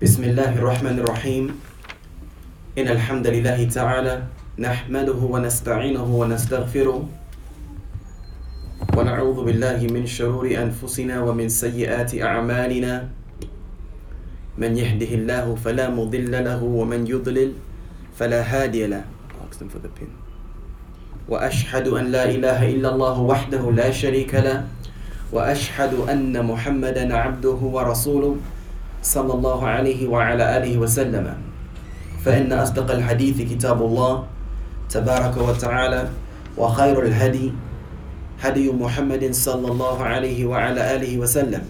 بسم الله الرحمن الرحيم إن الحمد لله تعالى نحمده ونستعينه ونستغفره ونعوذ بالله من شرور أنفسنا ومن سيئات أعمالنا من يهده الله فلا مضل له ومن يضلل فلا هادي له وأشهد أن لا إله إلا الله وحده لا شريك له وأشهد أن محمدا عبده ورسوله صلى الله عليه وعلى آله وسلم فإن أصدق الحديث كتاب الله تبارك وتعالى وخير الهدي هدي محمد صلى الله عليه وعلى آله وسلم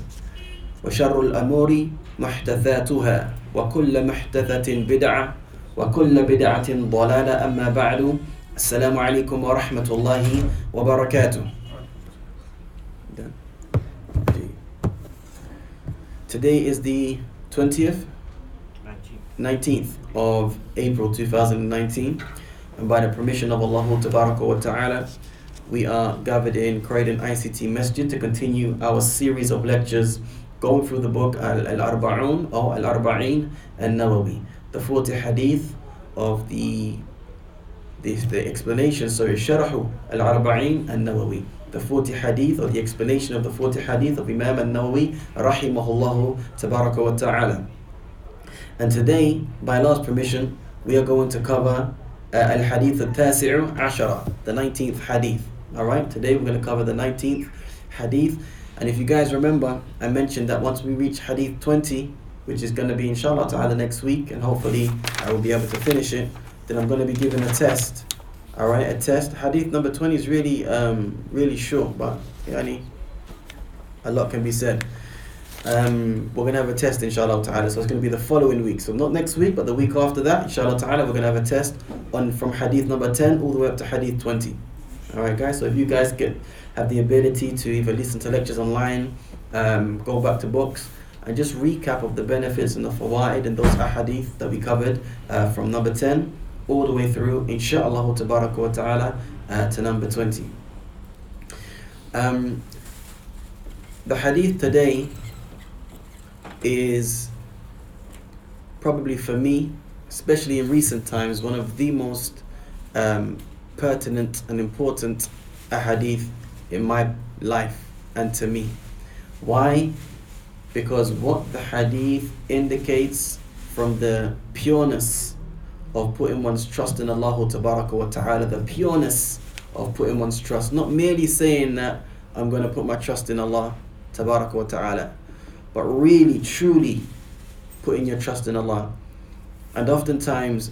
وشر الأمور محدثاتها وكل محدثة بدعة وكل بدعة ضلالة أما بعد السلام عليكم ورحمة الله وبركاته. Today is the 19th of April 2019, and by the permission of Allah wa ta'ala, we are gathered in Croydon ICT Masjid to continue our series of lectures going through the book Al-Arba'un or Al-Arba'in Al-Nawawi, the 40 hadith of the explanation, Sharh Al-Arba'in Al-Nawawi, the 40 hadith or the explanation of the 40 hadith of Imam Al-Nawawi rahimahullahu tabaraka wa ta'ala. And today, by Allah's permission, we are going to cover Al-Hadith Al-Tasi'u Ashara, the 19th hadith. Alright, today we're going to cover the 19th hadith. And if you guys remember, I mentioned that once we reach hadith 20, which is going to be inshallah ta'ala next week, and hopefully I will be able to finish it, then I'm going to be given a test. Alright, a test. Hadith number 20 is really short, but a lot can be said. We're going to have a test inshallah ta'ala, so it's going to be the following week. So not next week, but the week after that, inshallah ta'ala, we're going to have a test from hadith number 10 all the way up to hadith 20. Alright guys, so if you guys have the ability to either listen to lectures online, go back to books, and just recap of the benefits and the fawaid and those ahadith that we covered from number 10 all the way through, inshaAllah tabaraka wa ta'ala, to number 20. The hadith today is probably for me, especially in recent times, one of the most pertinent and important ahadith in my life and to me. Why? Because what the hadith indicates from the pureness of putting one's trust in Allah tabaraka wa ta'ala, the pureness of putting one's trust, not merely saying that I'm going to put my trust in Allah tabaraka wa ta'ala, but really truly putting your trust in Allah. And oftentimes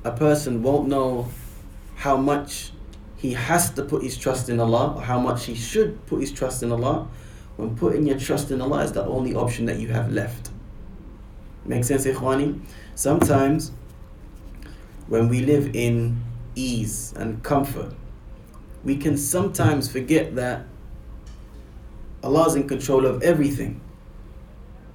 a person won't know how much he has to put his trust in Allah, or how much he should put his trust in Allah, when putting your trust in Allah is the only option that you have left. Make sense, ikhwani? Sometimes when we live in ease and comfort, we can sometimes forget that Allah is in control of everything.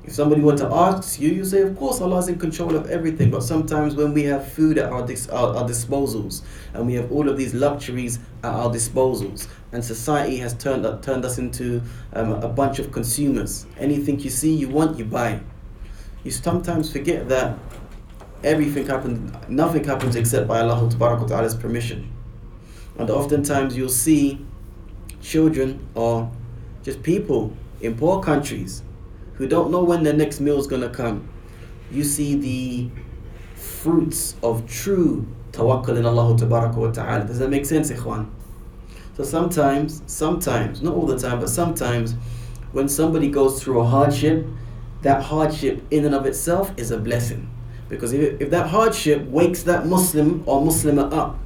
If somebody were to ask you, you say, of course Allah is in control of everything. But sometimes when we have food at our disposals, and we have all of these luxuries at our disposals, and society has turned us into a bunch of consumers. Anything you see, you want, you buy. You sometimes forget that nothing happens except by Allah Ta'ala's permission. And oftentimes you'll see children or just people in poor countries who don't know when their next meal is going to come. You see the fruits of true tawakkul in Allah Ta'ala. Does that make sense, ikhwan? So sometimes, not all the time, but sometimes when somebody goes through a hardship, that hardship in and of itself is a blessing. Because if that hardship wakes that Muslim or Muslimah up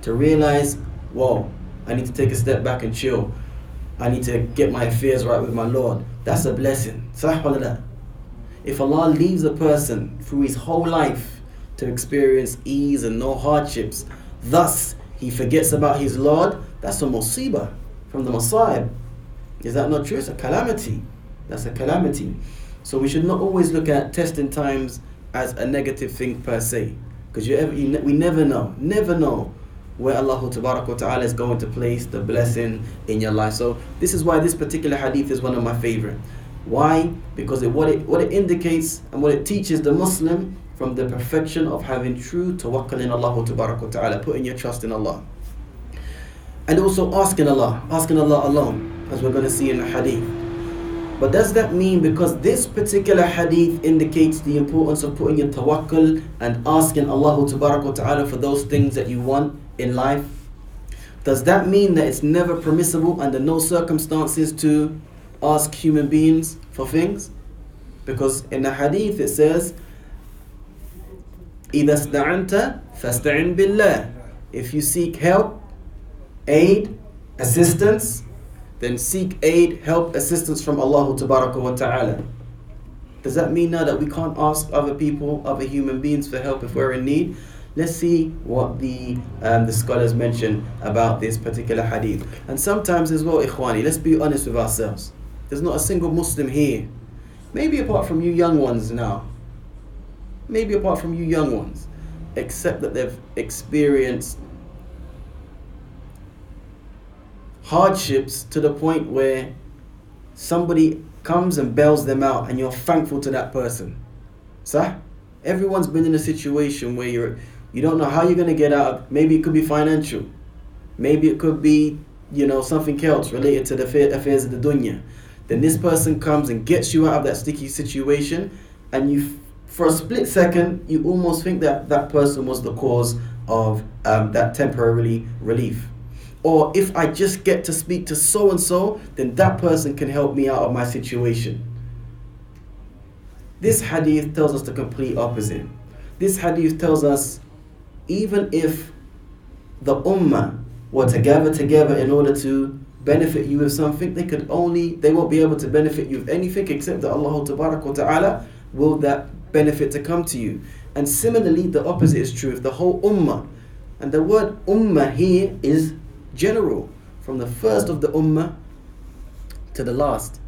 to realize, whoa, I need to take a step back and chill, I need to get my affairs right with my Lord, that's a blessing. If Allah leaves a person through his whole life to experience ease and no hardships, thus he forgets about his Lord, that's a musibah from the Masa'ib. Is that not true? It's a calamity. That's a calamity. So we should not always look at testing times as a negative thing per se, because we never know where Allah Ta'ala is going to place the blessing in your life. So this is why this particular hadith is one of my favorite. Why? Because what it indicates and what it teaches the Muslim from the perfection of having true tawakkul in Allah Ta'ala, putting your trust in Allah. And also asking Allah alone, as we're going to see in the hadith. But does that mean because this particular hadith indicates the importance of putting your tawakkul and asking Allah Ta'ala for those things that you want in life, does that mean that it's never permissible under no circumstances to ask human beings for things? Because in the hadith it says, إِذَا اسْتَعَنْتَ فَاسْتَعِنْ بِاللَّهِ. If you seek help, aid, assistance, then seek aid, help, assistance from Allah Ta'ala. Does that mean now that we can't ask other people, other human beings for help if we're in need? Let's see what the scholars mention about this particular hadith. And sometimes as well, ikhwani, let's be honest with ourselves. There's not a single Muslim here, maybe apart from you young ones now, except that they've experienced hardships to the point where somebody comes and bails them out and you're thankful to that person. Sah? Everyone's been in a situation where you don't know how you're going to get out. Maybe it could be financial. Maybe it could be, something else related to the affairs of the dunya. Then this person comes and gets you out of that sticky situation, and you, for a split second, you almost think that that person was the cause of that temporary relief. Or if I just get to speak to so-and-so, then that person can help me out of my situation. This hadith tells us the complete opposite. This hadith tells us even if the ummah were to gather together in order to benefit you with something, they won't be able to benefit you with anything except that Allah Ta'ala will that benefit to come to you. And similarly, the opposite is true. If the whole ummah, and the word ummah here is general, from the first of the ummah to the last.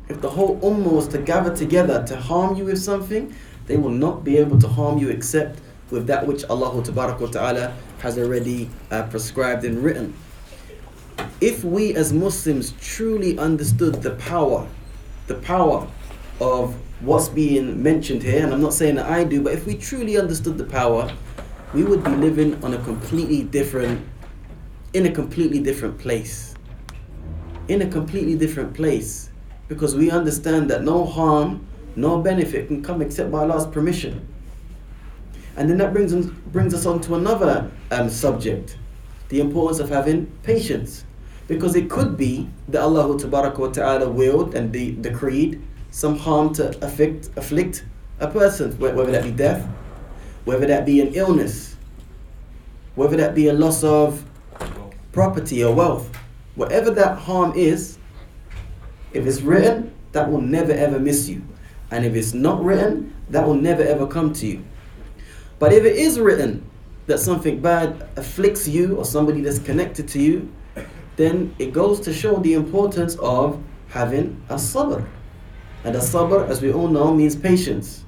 If the whole ummah was to gather together to harm you with something, they will not be able to harm you except with that which Allah Ta'ala has already prescribed and written. If we as Muslims truly understood the power of what's being mentioned here, and I'm not saying that I do, but if we truly understood the power, we would be living in a completely different place. Because we understand that no harm, no benefit can come except by Allah's permission. And then that brings us on to another subject, the importance of having patience. Because it could be that Allah Ta'ala willed and decreed some harm to afflict a person, whether that be death, whether that be an illness, whether that be a loss of property or wealth. Whatever that harm is, if it's written, that will never ever miss you. And if it's not written, that will never ever come to you. But if it is written that something bad afflicts you or somebody that's connected to you, then it goes to show the importance of having a sabr. And a sabr, as we all know, means patience.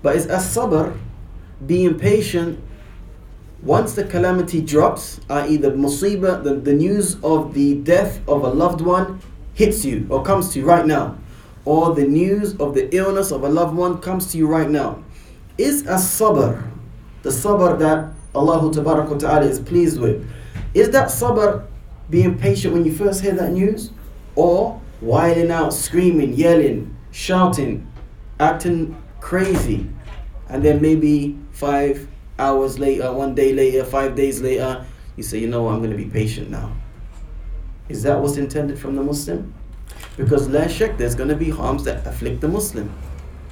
But is a sabr being patient once the calamity drops, i.e. the musibah, the news of the death of a loved one hits you or comes to you right now, or the news of the illness of a loved one comes to you right now? Is a sabr, the sabr that Allah Ta'ala is pleased with, is that sabr being patient when you first hear that news, or wilding out, screaming, yelling, shouting, acting crazy, and then maybe 5 hours later, 1 day later, 5 days later, you say, I'm going to be patient now? Is that what's intended from the Muslim? Because la shak, there's going to be harms that afflict the Muslim.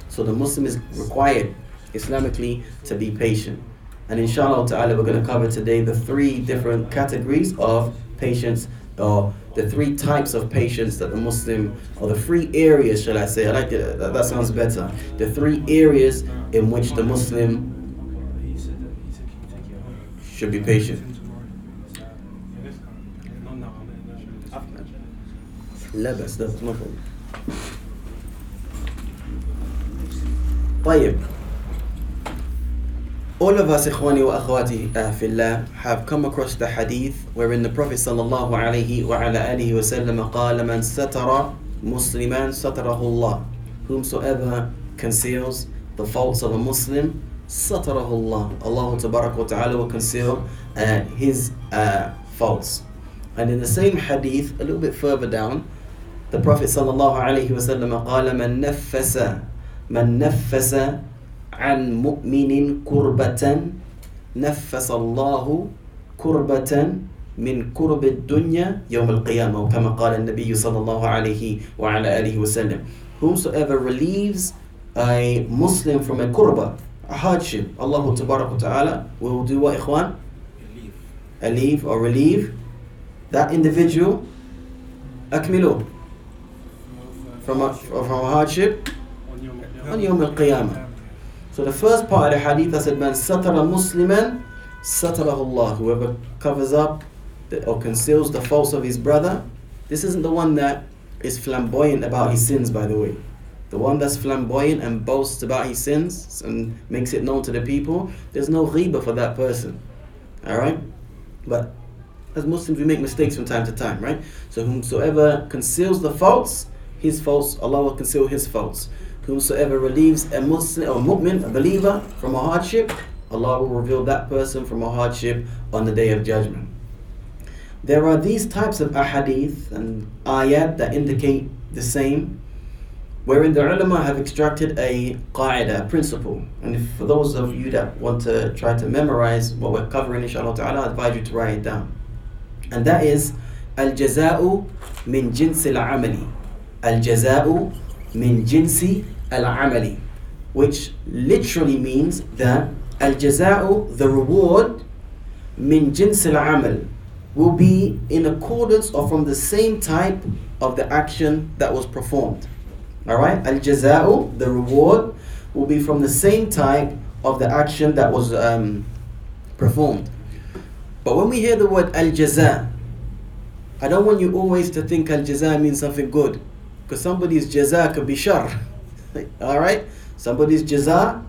So the Muslim is required Islamically to be patient. And inshallah ta'ala, we're going to cover today the 3 different categories of patience, or the 3 types of patience that the Muslim, or the 3 areas, shall I say, I like it, that sounds better, the 3 areas in which the Muslim should be patient. لا بس ده ما problem. طيب, all of us, ikhwani wa akhwati fillah, have come across the hadith wherein the Prophet sallallahu alayhi wa ala alihi wa sallam قال من ستر مسلما ستره الله. Whomsoever conceals the faults of a Muslim, ستره الله. Allah Tabarak wa Ta'ala will conceal his faults. And in the same hadith, a little bit further down, the Prophet sallallahu alayhi wa sallam قال من نفس عن مؤمن كربة نفس الله كربة من كرب الدنيا يوم القيامة وكما قال النبي صلى الله عليه وعلى آله وسلم. Whomsoever relieves a Muslim from a kurba, a hardship, Allah Tabarak wa Ta'ala will do what, ikhwan? Relieve or relieve that individual, akmilu, from a hardship on Yawm al-Qiyamah. So the first part of the hadith, I said, man satara musliman satarahu Allah. Whoever covers up or conceals the faults of his brother. This isn't the one that is flamboyant about his sins, by the way. The one that's flamboyant and boasts about his sins and makes it known to the people, there's no ghibah for that person. Alright? But as Muslims, we make mistakes from time to time, right? So whomsoever conceals the faults, his faults, Allah will conceal his faults. Whomsoever relieves a Muslim or mu'min, a believer, from a hardship, Allah will reveal that person from a hardship on the Day of Judgment. There are these types of ahadith and ayat that indicate the same, wherein the ulama have extracted a qaida, a principle. And if for those of you that want to try to memorize what we're covering, inshallah ta'ala, I advise you to write it down. And that is al-jaza'u min jinsi al-amali. Al-jaza'u min jinsi al-amali, which literally means that al-jaza'u, the reward, min jinsi al-amal, will be in accordance or from the same type of the action that was performed. Alright? Al-jaza'u, the reward, will be from the same type of the action that was performed. But when we hear the word al-jaza', I don't want you always to think al-jaza' means something good, because somebody's jaza' could be shar. Alright? Somebody's jaza'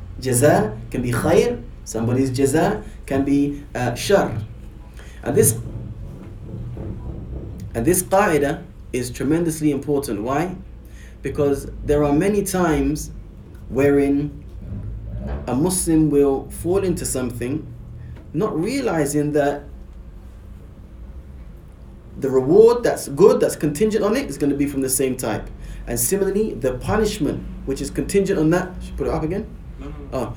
can be khair, somebody's jaza' can be shar. And this qaida is tremendously important. Why? Because there are many times wherein a Muslim will fall into something not realizing that the reward that's good, that's contingent on it, is going to be from the same type. And similarly, the punishment which is contingent on that, should I put it up again? No.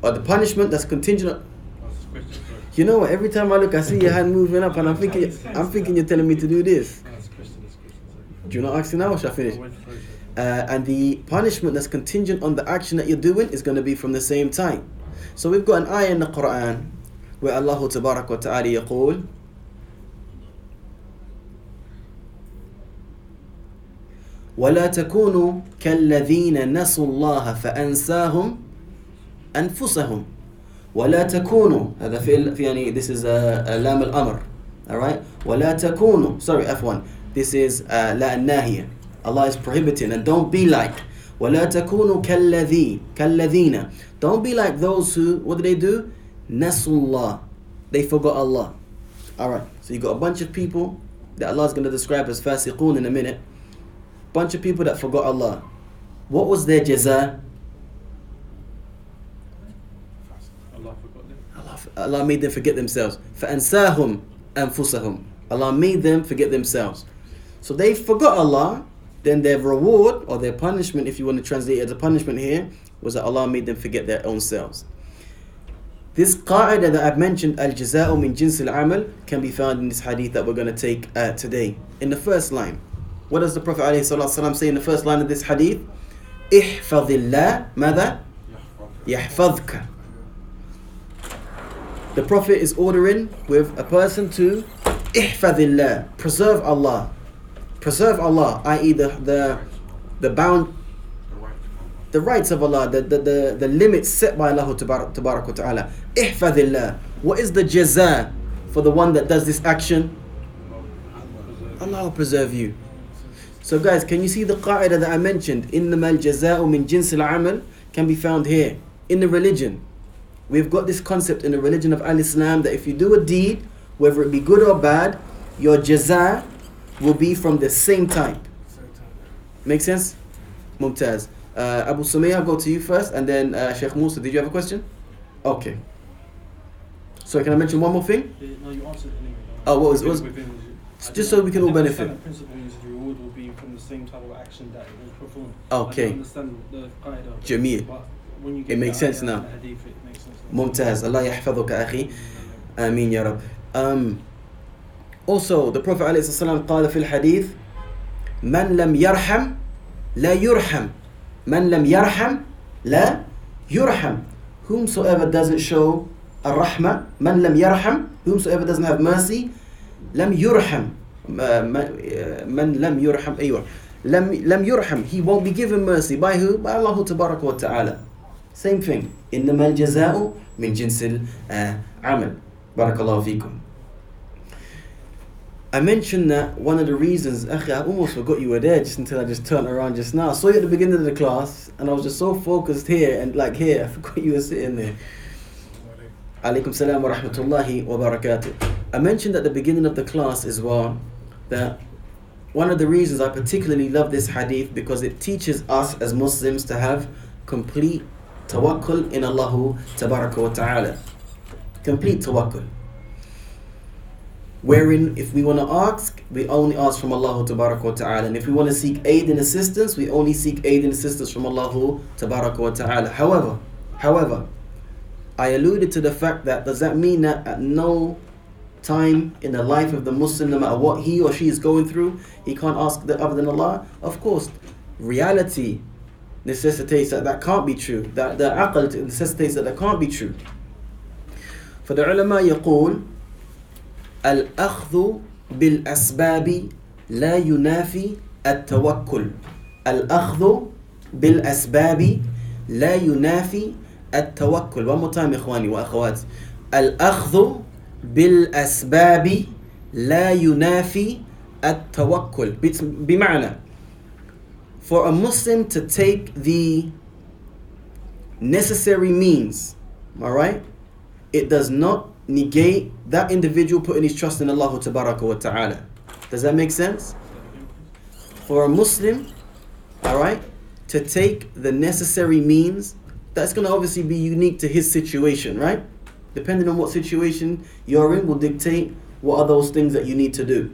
Or the punishment that's contingent on... You know what, every time I look, I see your hand moving up and I'm thinking you're telling me to do this. Do you not ask me now or should I finish? And the punishment that's contingent on the action that you're doing is going to be from the same type. So we've got an ayah in the Quran where Allah Tabarak wa Ta'ala yaqul, وَلَا تَكُونُوا كَالَّذِينَ نَسُوا اللَّهَ فَأَنْسَاهُمْ أَنفُسَهُمْ. وَلَا تَكُونُوا, هذا فعل يعني, this is لام الأمر. Alright? وَلَا تَكُونُوا, sorry, F1. This is لا الناهية. Allah is prohibiting, and don't be like. وَلَا تَكُونُوا كَالَّذِينَ. Don't be like those who, what do? نَسُوا اللَّهِ. They forgot Allah. Alright, so you got a bunch of people that Allah is going to describe as fasiqun in a minute. Bunch of people that forgot Allah. What was their jaza? Allah made them forget themselves. فَأَنْسَاهُمْ أَنفُسَهُمْ. Allah made them forget themselves. So they forgot Allah, then their reward or their punishment, if you want to translate it as a punishment here, was that Allah made them forget their own selves. This qaida that I've mentioned, al-jaza'u min jinsi al-amal, can be found in this hadith that we're going to take today. In the first line, what does the Prophet ﷺ say in the first line of this hadith? احفظ الله ماذا؟ يحفظك. The Prophet is ordering with a person to احفظ الله, preserve Allah. Preserve Allah, i.e. the bound, the rights of Allah, the limits set by Allah Tabarak wa Ta'ala. احفظ الله. What is the jaza for the one that does this action? Allah will preserve you. So guys, can you see the qaida that I mentioned? إِنَّمَا الْجَزَاءُ مِنْ جِنْسِ الْعَمَلِ can be found here. In the religion, we've got this concept in the religion of Al-Islam that if you do a deed, whether it be good or bad, your jaza will be from the same type. Make sense? Mumtaz. Abu Sumaya, I'll go to you first, and then Sheikh Musa, did you have a question? Okay. So can I mention one more thing? No, you answered it anyway. Oh, what was just so we can all benefit. The principle is the reward will be from the same type of action that it was performed. Okay. I understand the qaida. Jameel. But when you get It makes sense now. Hadith, it makes sense. Mumtaz. Allah yahfadhuka akhi. Ameen ya Rab. Also, the Prophet ﷺ قال في الحديث من لم يرحم لا يرحم من لم يرحم لا يرحم. Whomsoever doesn't show الرحمة من لم يرحم, whomsoever doesn't have mercy, لم يرحم من لم يرحم أيوة لم يرحم, he won't be given mercy. By who? By Allah تبارك وتعالى. Same thing. إنما الجزاء من جنس العمل. بارك الله فيكم. I mentioned that one of the reasons, I almost forgot you were there just until I just turned around just now. I saw you at the beginning of the class and I was just so focused here and like here, I forgot you were sitting there. Alaikum salam wa rahmatullahi wa barakatuh. I mentioned at the beginning of the class as well that one of the reasons I particularly love this hadith because it teaches us as Muslims to have complete tawakkul in Allah tabaraka wa ta'ala. Complete tawakkul. Wherein if we want to ask, we only ask from Allah tabaraka wa ta'ala. And if we want to seek aid and assistance, we only seek aid and assistance from Allah tabaraka wa ta'ala. However, I alluded to the fact that does that mean that at no time in the life of the Muslim, no matter what he or she is going through, he can't ask other than Allah? Of course, reality necessitates that can't be true. That the aql necessitates that can't be true. For the ulama يقول الأخذ بالأسباب لا ينافي التوكل. الأخذ بالأسباب لا ينافي التوكل. One more time إخواني وأخواتي. الأخذ بالأسباب لا ينافي التوكل. بمعنى, for a Muslim to take the necessary means, alright, it does not negate that individual putting his trust in Allah tabaraka wa ta'ala. Does that make sense? For a Muslim, alright, to take the necessary means, that's going to obviously be unique to his situation, right? Depending on what situation you're in will dictate what are those things that you need to do.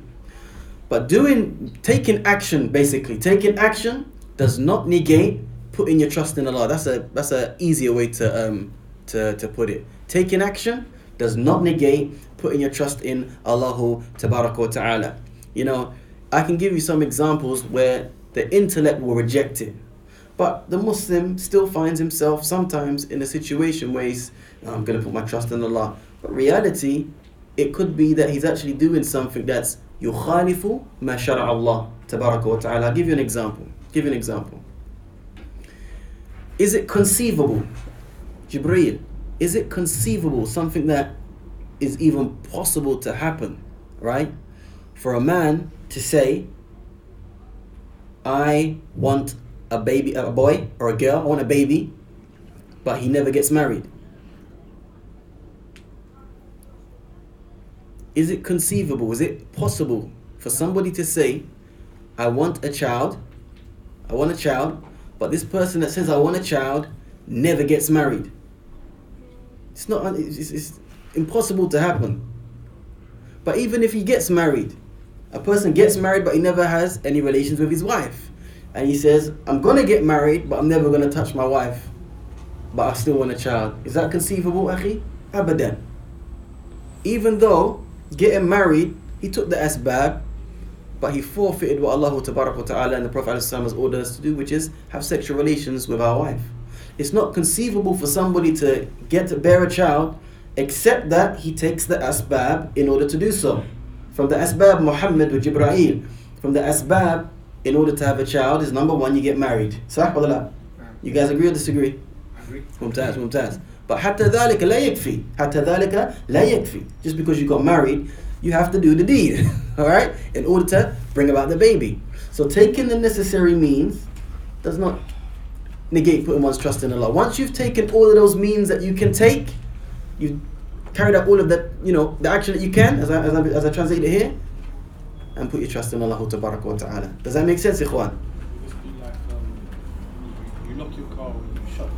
But taking action, basically, taking action does not negate putting your trust in Allah. That's a easier way to put it. Taking action does not negate putting your trust in Allah tabaraka wa ta'ala. You know, I can give you some examples where the intellect will reject it. But the Muslim still finds himself sometimes in a situation where he's, I'm going to put my trust in Allah. But reality, it could be that he's actually doing something that's yukhalifu ma shara'a Allah tabaraka wa ta'ala. I'll give you an example. Is it conceivable, Jibreel, is it conceivable, something that is even possible to happen, right? For a man to say, I want a baby, a boy or a girl, I want a baby, but he never gets married. Is it conceivable, is it possible for somebody to say, I want a child, but this person that says I want a child never gets married? It's impossible to happen. But even if he gets married, a person gets married but he never has any relations with his wife, and he says, I'm going to get married but I'm never going to touch my wife, but I still want a child. Is that conceivable, akhi? Abadan. Even though getting married, he took the asbab, but he forfeited what Allah Ta'ala and the Prophet has ordered us to do, which is have sexual relations with our wife. It's not conceivable for somebody to get to bear a child except that he takes the asbab in order to do so. From the asbab, Muhammad wa Jibreel. From the asbab, in order to have a child, is number one, you get married. Sah wa la? You guys agree or disagree? Agree. Mumtaz. But حتى ذلك لا يكفي. حتى ذلك لا يكفي. Just because you got married, you have to do the deed, alright? In order to bring about the baby. So taking the necessary means does not negate putting one's trust in Allah. Once you've taken all of those means that you can take, you've carried out all of that, the action that you can, as I translate it here, and put your trust in Allah Ta'ala. Does that make sense, ikhwan? your car, or you shut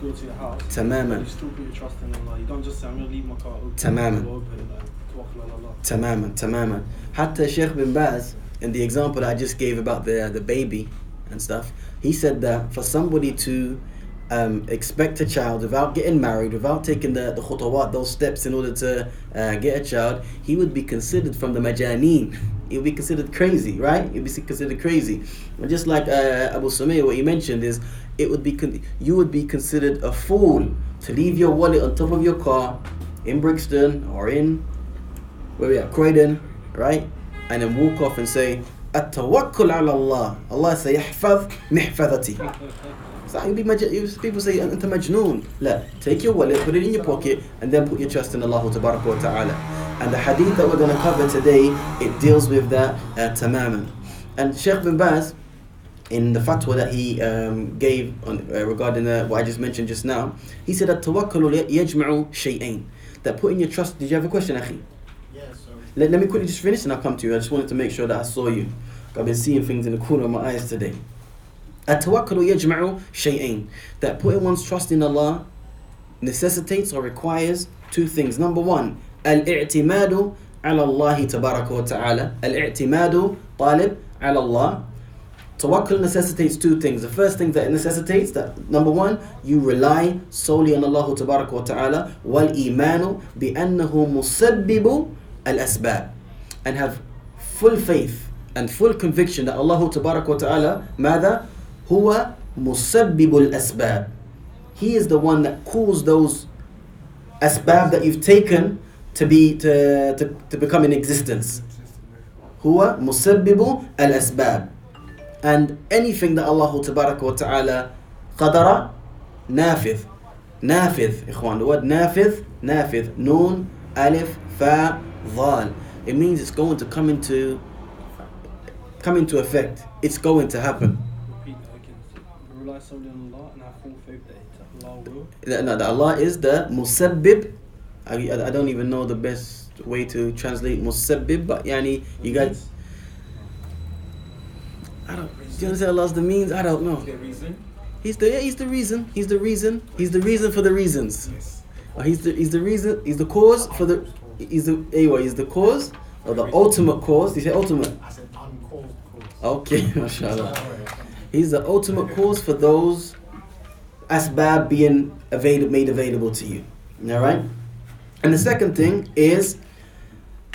the door to your house, تماما you still put your trust in Allah. You don't just say, I'm going to leave my car open. تماما Open, like, tawakkul ala Allah. تماما تماما. حتى Sheikh bin Baz, in the example that I just gave about the baby and stuff, he said that for somebody to expect a child without getting married, without taking the khutawat, those steps in order to get a child, he would be considered from the majaneen. He would be considered crazy, right? He'd be considered crazy. And just like Abu Sumayya, what he mentioned is, it would be you would be considered a fool to leave your wallet on top of your car in Brixton or in where we at, Croydon, right? And then walk off and say, "At-tawakkul ala Allah. Allah sayahfaz mihfazati." So people say, "Anta majnoon." La, take your wallet, put it in your pocket, and then put your trust in Allah tabaraka wa ta'ala. And the hadith that we're going to cover today, it deals with that tamaman. And Sheikh bin Baz, in the fatwa that he gave on, regarding what I just mentioned just now, he said that tawakkul yajma'u shay'ain. That putting your trust. Did you have a question, Akhi? Yes. Let me quickly just finish and I'll come to you. I just wanted to make sure that I saw you. I've been seeing things in the corner of my eyes today. At-tawakkulu yajma'u shay'ain. That putting one's trust in Allah necessitates or requires two things. Number one, al-i'timadu ala Allah tabaraka wa ta'ala. Al-i'timadu talib ala Allah. Tawakkul necessitates two things. The first thing that it necessitates, that number one, you rely solely on Allah tabaraka wa ta'ala. Wal imanu bi annahu musabbibu al-asbab. And have full faith and full conviction that Allah tabaraka wa ta'ala, ماذا? Huwa musabbibul asbab. He is the one that caused those asbab that you've taken to become in existence. Huwa musabbibu al asbab. And anything that Allah tabaraka wa ta'ala qadara, nafidh. Nafidh, ikhwan. The word nafidh, nafidh. Noon, alif, fa, dhal. It means it's going to come into effect. It's going to happen. Repeat that again. Rely solely on Allah and have full faith that Allah will. That Allah is the musabbib. I don't even know the best way to translate musabbib, but yani, you guys. I don't. Do you understand Allah's the means? I don't know. The reason? He's the reason. He's the reason. He's the reason for the reasons. Yes. He's the reason. He's the cause for the. He's the cause or the ultimate cause. Did you say ultimate? I said uncaused cause. Okay, mashallah. He's the ultimate cause for those asbab being made available to you. Alright? And the second thing is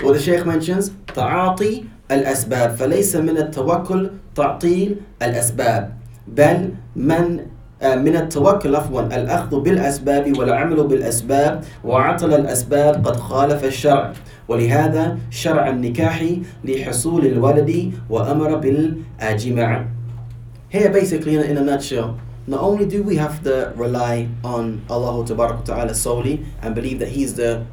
what the Shaykh mentions, ta'ati al-asbab. فليس من التوكل تعطيل الأسباب بل من التوكل عفوا الأخذ بالأسباب والعمل بالأسباب وعطل الأسباب قد خالف الشرع ولهذا شرع النكاح لحصول الولد وأمر بالجماع. Here basically in a nutshell, not only do we have to rely on Allah Ta'ala solely and believe that He's the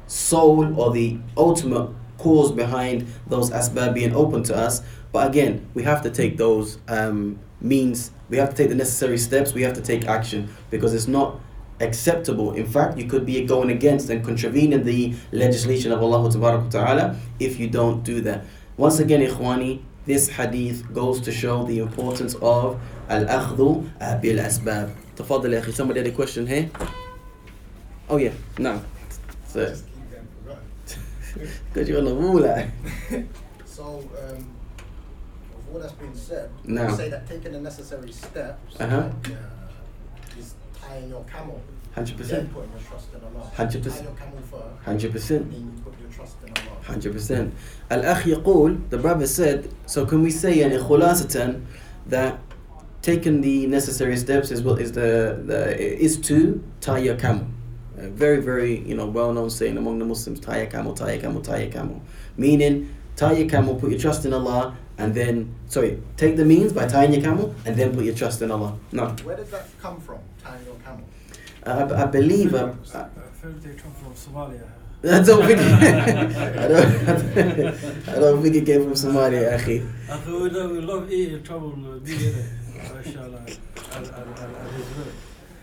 sole or the ultimate cause behind those asbab being open to us, but again, we have to take those means, we have to take the necessary steps, we have to take action, because it's not acceptable. In fact, you could be going against and contravening the legislation of Allah Ta'ala if you don't do that. Once again, ikhwani, this hadith goes to show the importance of al-akhdhu bil asbab. Tafadhal ya akhi, somebody had a question here? Oh yeah, no. So, Just keep getting forgotten. because you're on the wall, like. So, with all that's been said, No. you say that taking the necessary steps Uh-huh. is tying your camel. 100%. Then putting your trust in Allah. 100%. Tie your camel first. 100%. Then you put your trust in Allah. 100%. Al-Akh yaqul, the brother said, so can we say khulasatan that taking the necessary steps is what is is to tie your camel. A very, very well-known saying among the Muslims, tie your camel, tie your camel, tie your camel. Meaning, tie your camel, put your trust in Allah, and then, take the means by tying your camel, and then put your trust in Allah. No. Where did that come from, tying your camel? I believe... I think they come from Somalia. I don't think I don't think it came from Somalia, akhi. We love eating trouble being in it. MashaAllah.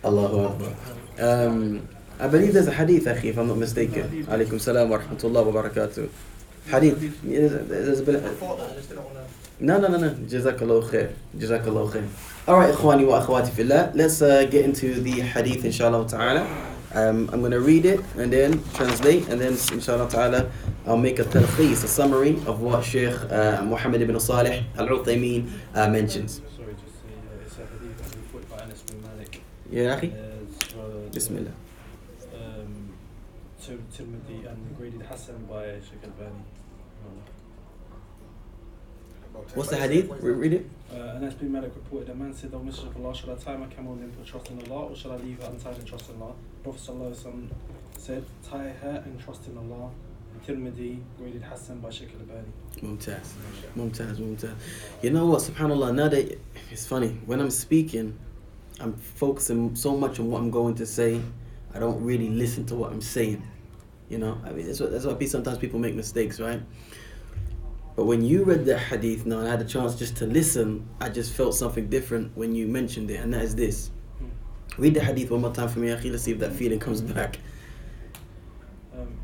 Allahu Akbar. I believe there's a hadith, akhi, if I'm not mistaken. Alaykum salam wa rahmatullah wa barakatuh. Hadith. There's a bit. I thought that, I just didn't want to No. Jazakallah khair. Jazakallah khair. Alright, ikhwani wa akhwati fillah. Let's get into the hadith, inshallah ta'ala. I'm going to read it and then translate, and then inshallah ta'ala I'll make a talkhis, a summary of what Sheikh Muhammad ibn Salih Al-Uthaymeen mentions. Sorry, just say it's a hadith that we put by Anas bin Malik. Yeah, akhi? Bismillah. Tirmidhi and graded Hassan by Sheikh Al-Bani. What's the hadith? Read it. Anas bin Malik reported, a man said, "O Messenger of Allah, should I tie my camel and then put trust in Allah, or should I leave her untied and trust in Allah?" Prophet Sallallahu Alaihi Wasallam said, "Tie her and trust in Allah." Tirmidhi graded Hassan by Sheikh Al-Bani. Mumtaz. You know what, subhanAllah, now that it's funny, when I'm speaking, I'm focusing so much on what I'm going to say, I don't really listen to what I'm saying. You know, I mean, that's why sometimes people make mistakes, right? But when you read the hadith now and I had a chance just to listen, I just felt something different when you mentioned it, and that is this. Read the hadith one more time for me, akhi. Let's see if that feeling comes back.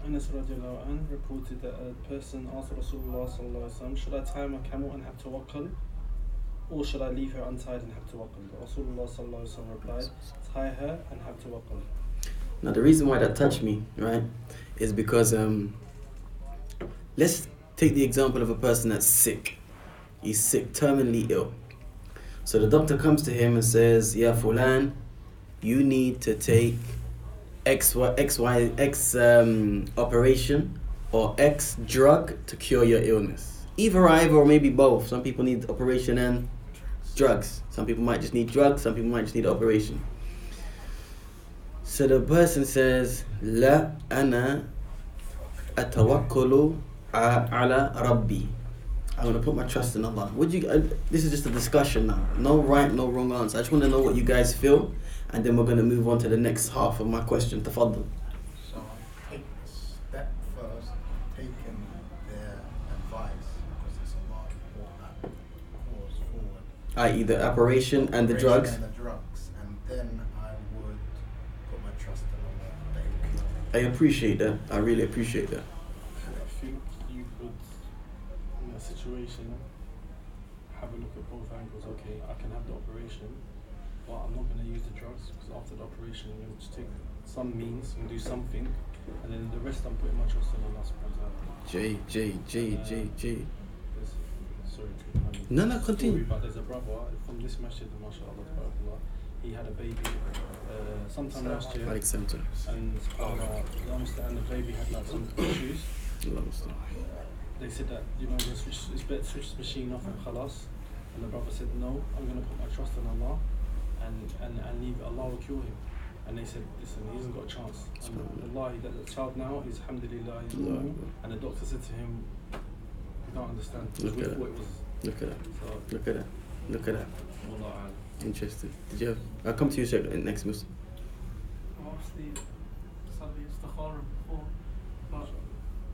Anas radiallahu anh reported that a person asked Rasulullah sallallahu alaihi wasallam, "Should I tie my camel and have tawakkul, or should I leave her untied and have tawakkul?" Rasulullah sallallahu alaihi wasallam replied, "Tie her and have tawakkul." Now the reason why that touched me, right, is because let's take the example of a person that's sick. He's sick, terminally ill. So the doctor comes to him and says, "Ya fulan, you need to take X operation or X drug to cure your illness." Either or maybe both. Some people need operation and drugs. Some people might just need drugs. Some people might just need operation. So the person says, "La ana atawakkulu ala Rabbi." I'm going to put my trust in Allah. This is just a discussion now. No right, no wrong answer. I just want to know what you guys feel, and then we're going to move on to the next half of my question. Tafaddal. So I take a step first, taking their advice, because it's a lot more that cause forward. I.e. the operation and the drugs. And then I would put my trust in Allah. I appreciate that. I really appreciate that. I think you could, in a situation, have a look at both angles. Okay, I can have the operation, but I'm not going to use the drugs, because after the operation, I'm going to just take some means and do something, and then the rest I'm putting my trust in Allah subhanahu wa ta'ala. J. Sorry to No, continue. But there's a brother from this masjid, mashallah, tabarakallah. He had a baby sometime last year, and the baby had like some issues. They said that, it's better to switch the machine off and khalas. And the brother said, "No, I'm going to put my trust in Allah and leave Allah will cure him." And they said, "Listen, he hasn't got a chance." And Allah, the child now is alhamdulillah, he's normal. And the doctor said to him, "You don't understand." Look at that. Look Look at that. Allah. Interesting. I'll come to you, Sheikh, next Muslim. Obviously, sadly, it's the horror before, but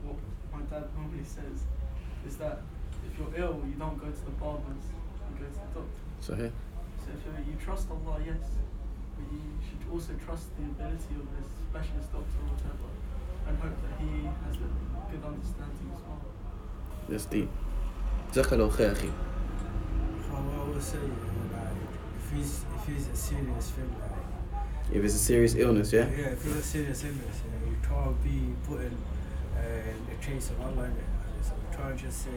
what my dad normally says is that if you're ill, you don't go to the barbers, you go to the doctor. So here. So if you trust Allah, yes, but you should also trust the ability of this specialist doctor or whatever, and hope that he has a good understanding as well. That's deep. Jazakallah khair, akhi. I would say, if he's a serious thing, If it's a serious illness, yeah? yeah, if it's a serious illness, you try to be putting a chase on Allah in it. So you try and just say,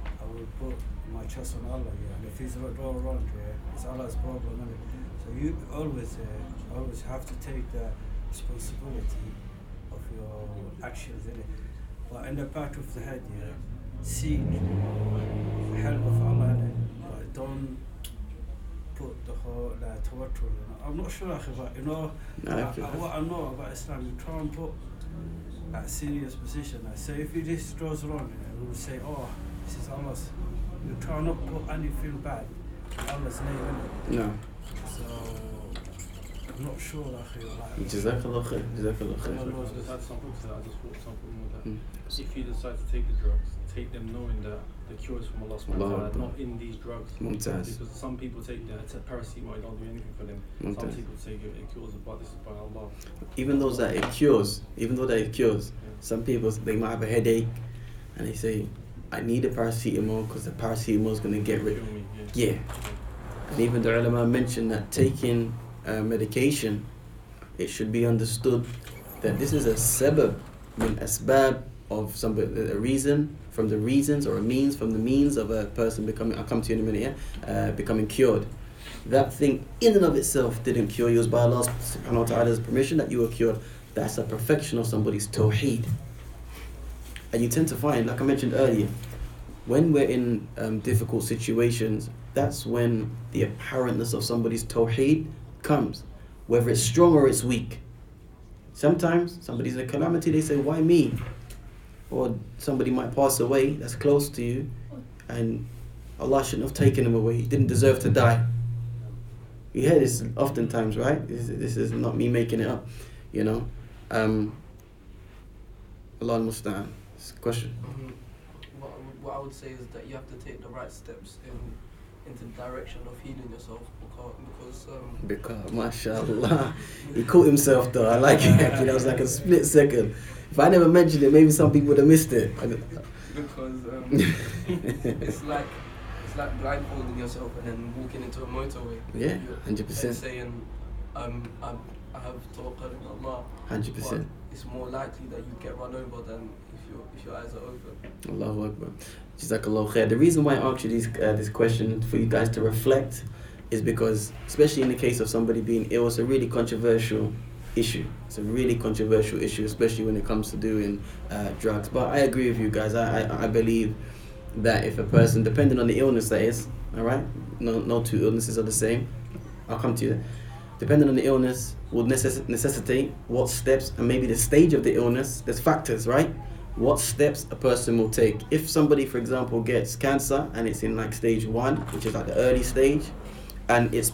I will put my trust on Allah, and if he's not all wrong, it's Allah's problem, innit? So you always have to take the responsibility of your actions, innit? But in the back of the head, seek help of Allah, innit? But don't put the whole tawakkul. I'm not sure, but what I know about Islam, you try and put that serious position. So if this goes wrong, we will say, "Oh, this is Allah's." You try not to put anything bad in Allah's name, innit? No. So I'm not sure, Jazakallah khair. Jazakallah khair. I just had something to that. I just thought something with that. If you decide to take the drugs, take them knowing that the cure is from Allah subhanahu wa ta'ala, not in these drugs. Mumtaz. Because some people take that, it's a paracetamol, it don't do anything for them. Some people take it cures it, but this is by Allah. Even though that it cures, some people, they might have a headache and they say, I need a paracetamol because the paracetamol is going to get rid. Kill me, Yeah. And even the ulama mentioned that taking medication, it should be understood that this is a sabab min asbab of a reason from the reasons, or a means from the means of a person becoming, I'll come to you in a minute, becoming cured. That thing in and of itself didn't cure you. It was by Allah subhanahu wa ta'ala's permission that you were cured. That's a perfection of somebody's tawheed. And you tend to find, like I mentioned earlier, when we're in difficult situations, that's when the apparentness of somebody's tawheed comes, whether it's strong or it's weak. Sometimes somebody's in a calamity, they say, why me? Or somebody might pass away that's close to you, and Allah shouldn't have taken him away. He didn't deserve to die. You hear this oftentimes, right? This is not me making it up, you know. Allah al-Musta'an. Question. What I would say is that you have to take the right steps into the direction of healing yourself, because mashallah, he caught himself though. I like it. Actually, that was like a split second. If I never mentioned it, maybe some people would have missed it. Because it's like blindfolding yourself and then walking into a motorway. Yeah, 100%. And saying, I have tawakkul in Allah. 100%. It's more likely that you get run over than if your eyes are open. Allahu Akbar. Jazakallahu khair. The reason why I asked you this question for you guys to reflect is because, especially in the case of somebody being ill, it's a really controversial issue. It's a really controversial issue, especially when it comes to doing drugs. But I agree with you guys. I believe that if a person, depending on the illness that is, all right, no two illnesses are the same. I'll come to you. Depending on the illness, will necessitate what steps, and maybe the stage of the illness. There's factors, right? What steps a person will take. If somebody, for example, gets cancer and it's in like stage 1, which is like the early stage, and it's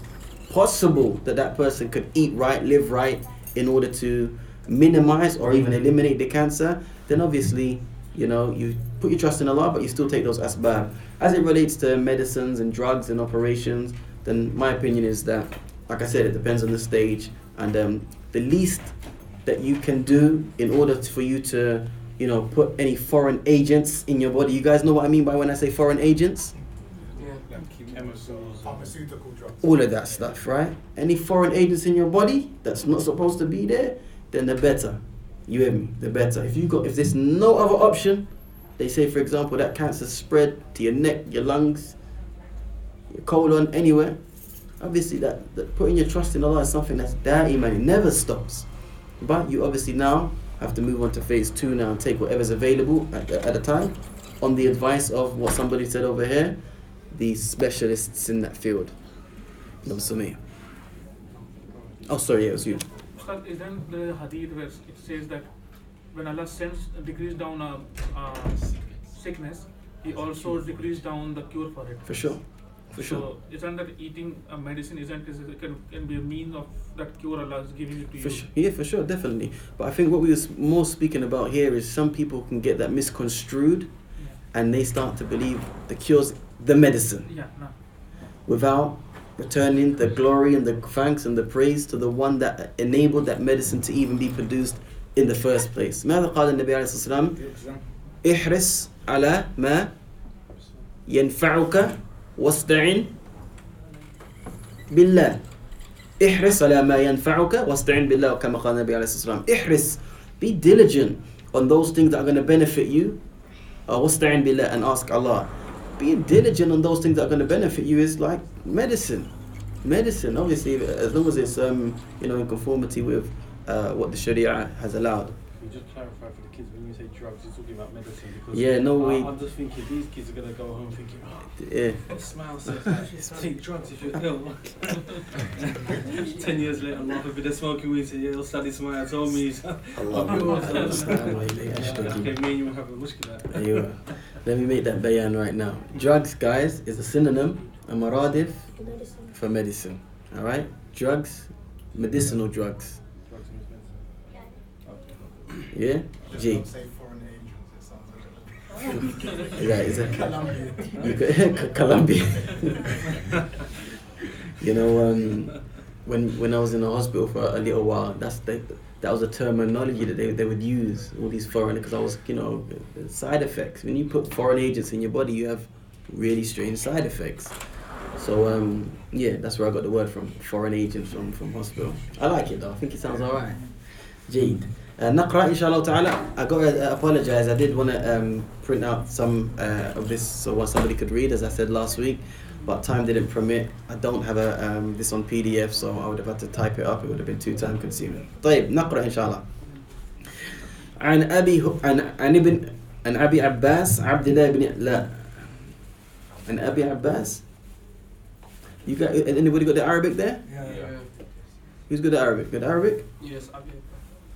possible that that person could eat right, live right, in order to minimize or even eliminate the cancer, then obviously, you know, you put your trust in Allah, but you still take those asbab. As it relates to medicines and drugs and operations, then my opinion is that, like I said, it depends on the stage, and the least that you can do in order for you to, you know, put any foreign agents in your body. You guys know what I mean by when I say foreign agents? Yeah. Pharmaceutical drugs. All of that stuff, right? Any foreign agents in your body that's not supposed to be there, then the better. You hear me? The better. If there's no other option, they say, for example, that cancer spread to your neck, your lungs, your colon, anywhere. Obviously, that putting your trust in Allah is something that's da'iman, it never stops. But you obviously now have to move on to phase 2 now and take whatever's available at a time, on the advice of what somebody said over here, the specialists in that field. Oh, sorry, it was you. Sir, isn't the hadith where it says that when Allah decrees down a sickness, He also decrees down the cure for it? For sure. So isn't that eating a medicine can be a means of that cure Allah is giving it to you? Sure. Yeah, for sure, definitely. But I think what we were more speaking about here is some people can get that misconstrued, and they start to believe the cure's the medicine. Yeah, no. Without returning the glory and the thanks and the praise to the one that enabled that medicine to even be produced in the first place. ماذا قال النبي عليه الصلاة والسلام؟ احرص على ما ينفعك واستعن بالله. احرص على ما ينفعك واستعن بالله كما قال النبي عليه الصلاة والسلام. احرص, be diligent on those things that are going to benefit you. واستعن بالله, and ask Allah. Being diligent on those things that are going to benefit you is like medicine. Medicine, obviously, as long as it's in conformity with what the Sharia has allowed. You just clarify for the kids, when you say drugs, you're talking about medicine, because I'm just thinking these kids are going to go home thinking, this smile says take drugs if you're ill. 10 years later, Allah forbid, they're smoking weed, say, you'll study Smile told me. Okay, me and you will have a mushkila. Let me make that bayan right now. Drugs, guys, is a synonym, a maradif, for medicine. Alright? Drugs, medicinal drugs. Yeah? G. Don't say foreign agents, it sounds like Yeah, is it Colombia. Colombia. when I was in the hospital for a little while, that was a terminology that they would use, all these foreign, because I was, side effects. When you put foreign agents in your body, you have really strange side effects. So, yeah, that's where I got the word from, foreign agents from hospital. I like it though, I think it sounds alright. Jade. Naqra, inshallah ta'ala. I got to apologize, I did want to print out some of this so what somebody could read, as I said last week, but time didn't permit. I don't have this on PDF, so I would have had to type it up. It would have been too time consuming. طيب نقرأ إن شاء الله. عن أبي عباس عبد الله بن لا عن أبي عباس. You got anybody got the Arabic there? Yeah. Who's got the Arabic? Got the Arabic? Yes,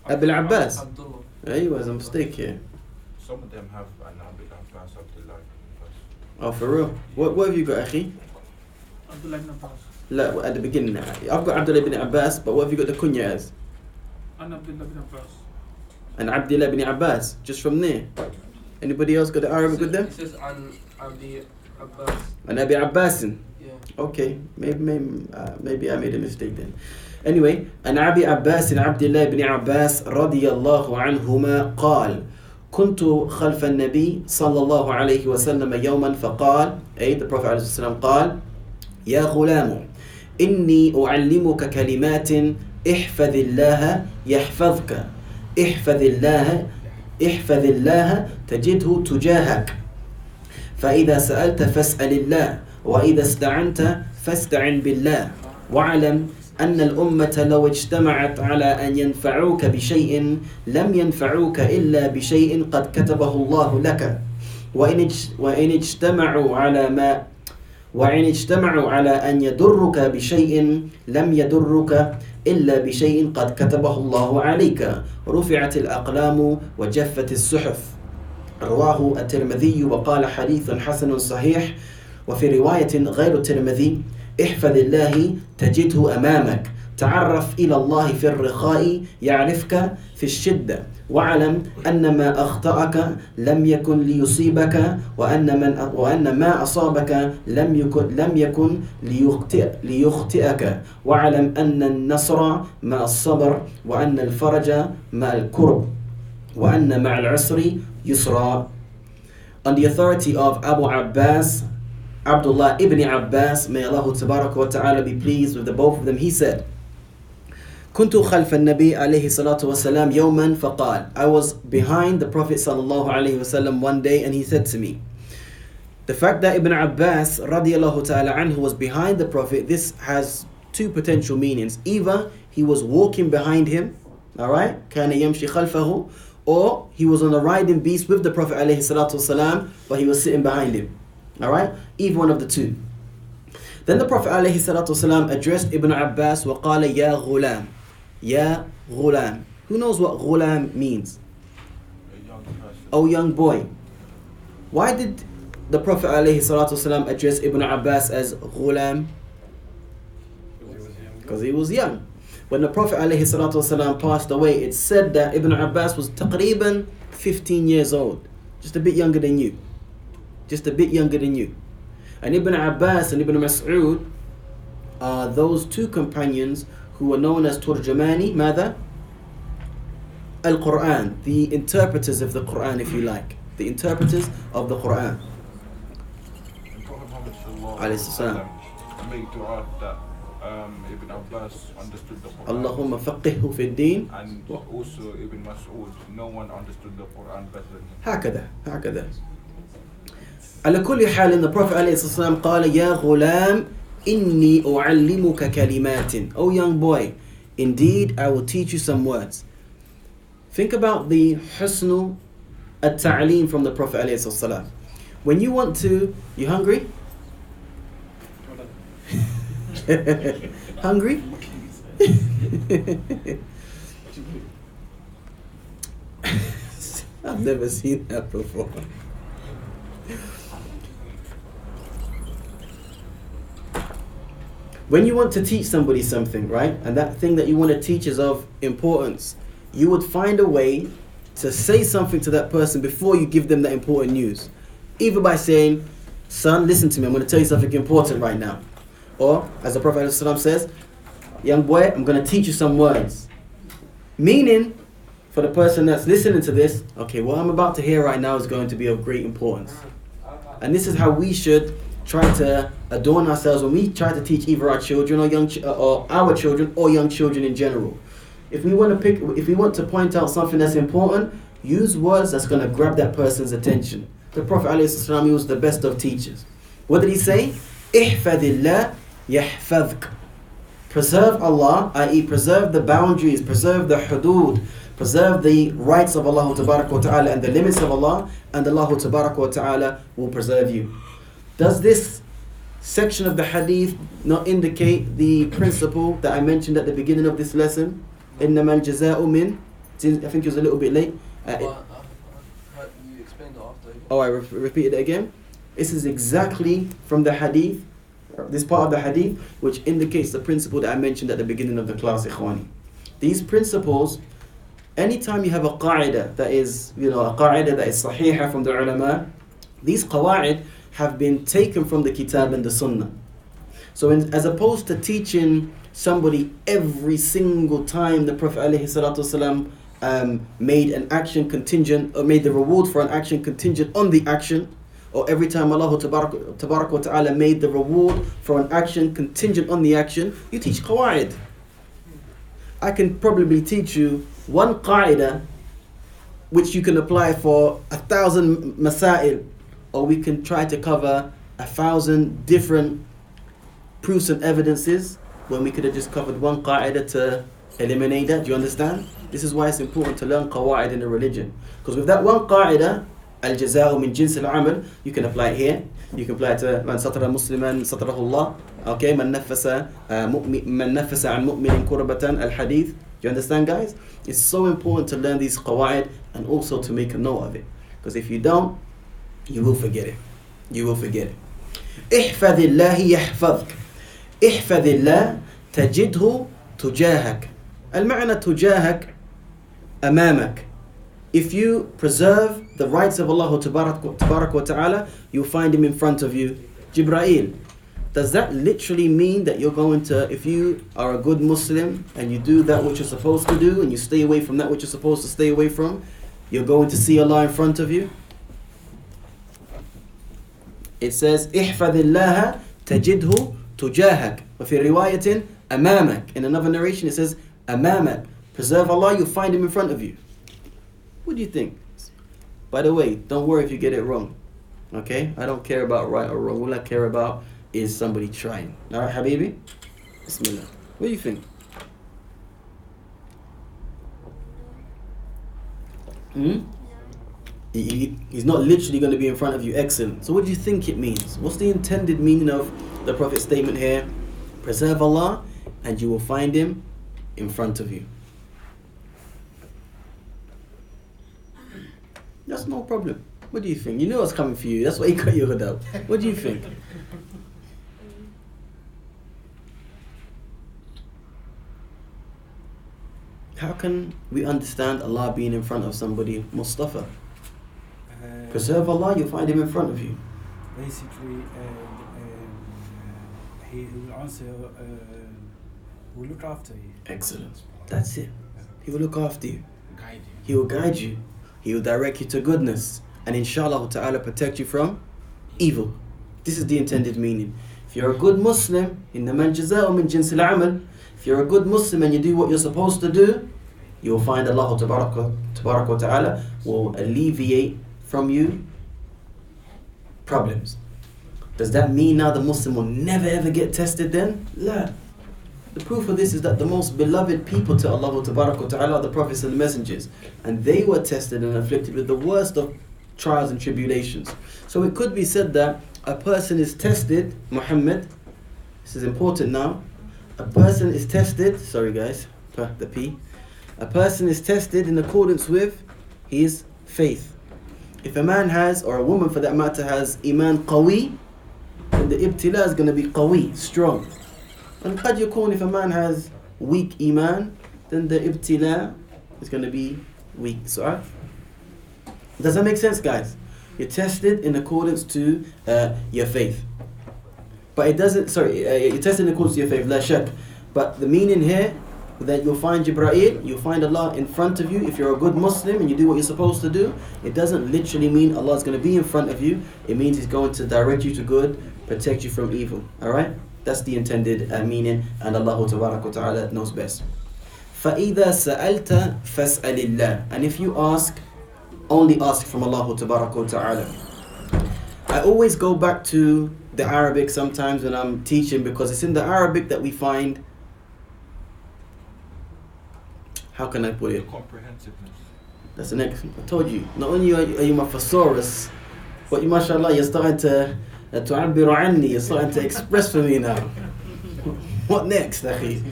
Abil Abbas. Abdullah. There was a mistake here. Some of them have an Abil Abbas Abdullah. Oh, for real? What have you got, Akhi? Abdullah ibn Abbas. La, at the beginning. I've got Abdullah ibn Abbas, but what have you got the kunya as? And Abdullah ibn Abbas. And Abdullah ibn Abbas, just from there. Anybody else got the Arabic with them? It says an Abi Abbas. And Abi Abbasin. Yeah. Okay, maybe I made a mistake then. Anyway, an Abi Abbas Abdullah ibn Abbas radiyallahu anhuma قال كنت خلف النبي صلى الله عليه وسلم يوما فقال the Prophet عليه السلام قال يا غلام إني أعلمك كلمات احفظ الله يحفظك احفظ الله تجده تجاهك فإذا سألت فاسأل الله وإذا استعنت فاستعن بالله واعلم أن الأمة لو اجتمعت على أن ينفعوك بشيء لم ينفعوك إلا بشيء قد كتبه الله لك وإن اجتمعوا على أن يضرك بشيء لم يضرك إلا بشيء قد كتبه الله عليك رفعت الأقلام وجفت الصحف رواه الترمذي وقال حديث حسن صحيح وفي رواية غير الترمذي احفظ الله تجده أمامك تعرف إلى الله في الرخاء يعرفك في الشدة واعلم أن ما أخطأك لم يكن ليصيبك وأن ما أصابك لم يكن ليخطئك واعلم أن النصر مع الصبر وأن الفرج مع الكرب وأن مع العسر يسرا. On the authority of Abu Abbas Abdullah ibn Abbas, may Allah tabarak wa ta'ala be pleased with the both of them, he said, كنت خلف النبي عليه الصلاة والسلام يوما فقال, I was behind the Prophet sallallahu alayhi wasallam one day and he said to me. The fact that Ibn Abbas radiyallahu ta'ala anhu was behind the Prophet, this has two potential meanings. Either he was walking behind him, alright, كان يمشي خلفه, or he was on a riding beast with the Prophet alayhi salatu wasalam, but he was sitting behind him. Alright? Either one of the two. Then the Prophet ﷺ addressed Ibn Abbas وقال يا غلام. يا غلام. Who knows what ghulam means? A young person. Oh, young boy. Why did the Prophet ﷺ address Ibn Abbas as ghulam? Because he was young. When the Prophet ﷺ passed away, it said that Ibn Abbas was taqriban 15 years old. Just a bit younger than you. Just a bit younger than you. And Ibn Abbas and Ibn Mas'ud are those two companions who were known as Turjamani, ماذا? Al-Quran, the interpreters of the Quran, if you like. The interpreters of the Quran. And Prophet Muhammad Alayhi salam. made dua that Ibn Abbas understood the Quran. Allahumma faqihhu fi din. And also Ibn Mas'ud, no one understood the Quran better than him. هكذا. على كل حال the Prophet عليه الصلاة والسلام قال يا غلام إني أعلمك كلمات. Oh young boy, indeed I will teach you some words. Think about the husnul at-ta'aleem from the Prophet عليه الصلاة والسلام. When you want to, you hungry? Hungry? I've never seen that before. When you want to teach somebody something, right, and that thing that you want to teach is of importance, you would find a way to say something to that person before you give them that important news. Either by saying, son, listen to me, I'm going to tell you something important right now. Or, as the Prophet ﷺ says, young boy, I'm going to teach you some words. Meaning, for the person that's listening to this, okay, what I'm about to hear right now is going to be of great importance. And this is how we should try to adorn ourselves when we try to teach either our children or or our children or young children in general. If we want to point out something that's important, use words that's going to grab that person's attention. The Prophet ﷺ, he was the best of teachers. What did he say? Ihfadillah yahfadhk. Preserve Allah, i.e. preserve the boundaries, preserve the hudud, preserve the rights of Allah Ta'ala and the limits of Allah, and Allah Ta'ala will preserve you. Does this section of the hadith not indicate the principle that I mentioned at the beginning of this lesson? إِنَّمَا الْجَزَاءُ مِنْ, I think it was a little bit late. You explained it after. Oh, I repeated it again? This is exactly from the hadith, this part of the hadith, which indicates the principle that I mentioned at the beginning of the class, Ikhwani. These principles, anytime you have a qa'idah that is, a qa'idah that is sahihah from the ulama, these qawa'id have been taken from the kitab and the sunnah. So as opposed to teaching somebody every single time the Prophet ﷺ made an action contingent, or made the reward for an action contingent on the action, or every time Allah Ta'ala made the reward for an action contingent on the action, you teach qawa'id. I can probably teach you one qa'idah which you can apply for 1,000 masail, or we can try to cover 1,000 different proofs and evidences when we could have just covered one qa'idah to eliminate that. Do you understand? This is why it's important to learn qawa'id in the religion. Because with that one qa'idah, al-jaza'u min jins al-amal, you can apply it here. You can apply it to man satara musliman satarahu Allah. Okay, man nafasa an mu'minin kurbatan, al-hadith. Do you understand, guys? It's so important to learn these qawa'id and also to make a note of it. Because if you don't, you will forget it. You will forget it. احفظ الله يحفظك. احفظ الله تجده تجاهك. المعنى تجاهك أمامك. If you preserve the rights of Allah Tabarak wa Ta'ala, you'll find him in front of you. Jibreel. Does that literally mean that you're going to, if you are a good Muslim and you do that which you're supposed to do and you stay away from that which you're supposed to stay away from, you're going to see Allah in front of you? It says, احفظ الله تجده تجاهك. وفي رواية أمامك. In another narration it says, أمامك. Preserve Allah, you'll find him in front of you. What do you think? By the way, don't worry if you get it wrong. Okay? I don't care about right or wrong. All I care about is somebody trying. Alright, Habibi? Bismillah. What do you think? He's not literally going to be in front of you. Excellent. So what do you think it means? What's the intended meaning of the Prophet's statement here? Preserve Allah and you will find him in front of you. That's no problem. What do you think? You know what's coming for you. That's why you cut your hood out. What do you think? How can we understand Allah being in front of somebody? Mustafa. Preserve Allah, you'll find him in front of you. Basically, he will answer, will look after you. Excellent. That's it. He will look after you. Guide you. He will guide you. He will direct you to goodness. And inshallah ta'ala protect you from evil. This is the intended meaning. If you're a good Muslim, إِنَّمَا الْجَزَاءُ مِنْ جِنْسِ الْعَمَلِ. If you're a good Muslim and you do what you're supposed to do, you will find Allah Tabarak wa Ta'ala will alleviate from you problems. Does that mean now the Muslim will never ever get tested then? La. The proof of this is that the most beloved people to Allah Tabarak wa Ta'ala are the prophets and the messengers. And they were tested and afflicted with the worst of trials and tribulations. So it could be said that a person is tested, Muhammad, this is important now, a person is tested, sorry guys, the P, a person is tested in accordance with his faith. If a man has, or a woman for that matter has iman qawi, then the ibtila is going to be qawi, strong. And qad yakun, if a man has weak iman, then the ibtila is going to be weak. So, does that make sense, guys? You're tested in accordance to your faith. But it doesn't, you're tested in accordance to your faith, la shak. But the meaning here, that you'll find Jibreel, you'll find Allah in front of you if you're a good Muslim and you do what you're supposed to do. It doesn't literally mean Allah is going to be in front of you. It means He's going to direct you to good, protect you from evil. Alright? That's the intended meaning, and Allah Ta'ala knows best. فَإِذَا سَأَلْتَ فَاسْأَلِ اللَّهِ. And if you ask, only ask from Allah Ta'ala. I always go back to the Arabic sometimes when I'm teaching, because it's in the Arabic that we find, how can I put it? Comprehensiveness. That's the next thing. I told you, not only are you my thesaurus, but you, mashallah, you're starting to تعبر عني, you're starting to express for me now. What next, akhi?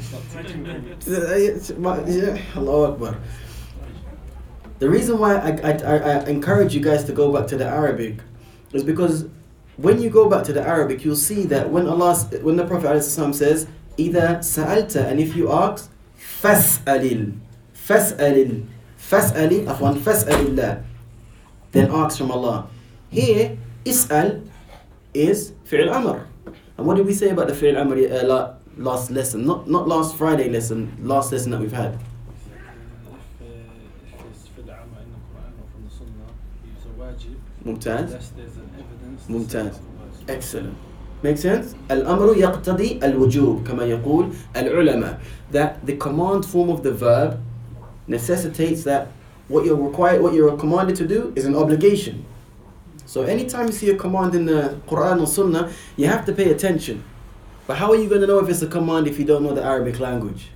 Allahu Akbar. The reason why I encourage you guys to go back to the Arabic is because when you go back to the Arabic, you'll see that when the Prophet ﷺ says, إِذَا سَأَلْتَ, and if you ask, فَاسْأَلِ اللَّهِ, then ask from Allah. Here, is'al is fi'l amr. And what did we say about the fi'l amr last lesson? Not last Friday lesson, last lesson that we've had. If it's في العامة in the Quran or from the Sunnah, it's a wajib. Mumtaz. Unless there's an evidence. Mumtaz. Excellent. Make sense? Al-amru yaqtadi al-wujub, كما يقول العلماء. That the command form of the verb necessitates that what you're commanded to do is an obligation. So anytime you see a command in the Quran or Sunnah, you have to pay attention. But how are you going to know if it's a command if you don't know the Arabic language?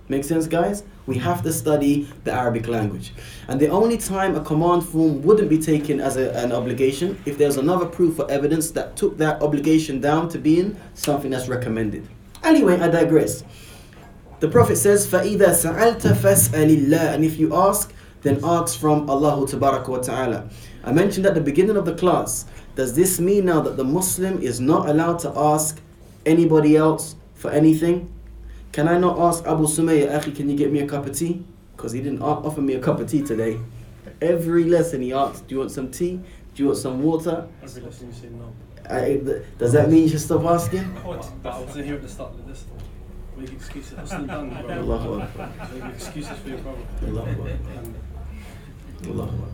Make sense, guys? We have to study the Arabic language. And the only time a command form wouldn't be taken as an obligation if there's another proof or evidence that took that obligation down to being something that's recommended. Anyway, I digress. The Prophet says, فَإِذَا سَأَلْتَ فَاسْأَلِ اللَّهِ. And if you ask, then ask from Allah Tabaraka wa Ta'ala. I mentioned at the beginning of the class, does this mean now that the Muslim is not allowed to ask anybody else for anything? Can I not ask Abu Sumayya, Akhi, can you get me a cup of tea? Because he didn't offer me a cup of tea today. Every lesson he asked, do you want some tea? Do you want some water? Every lesson you say no. Does that mean you should stop asking? But I wasn't here at the start of this. Make excuses. Husn done, bro. Allahu Akbar. Make excuses for your brother. Allahu Akbar. Allahu Akbar.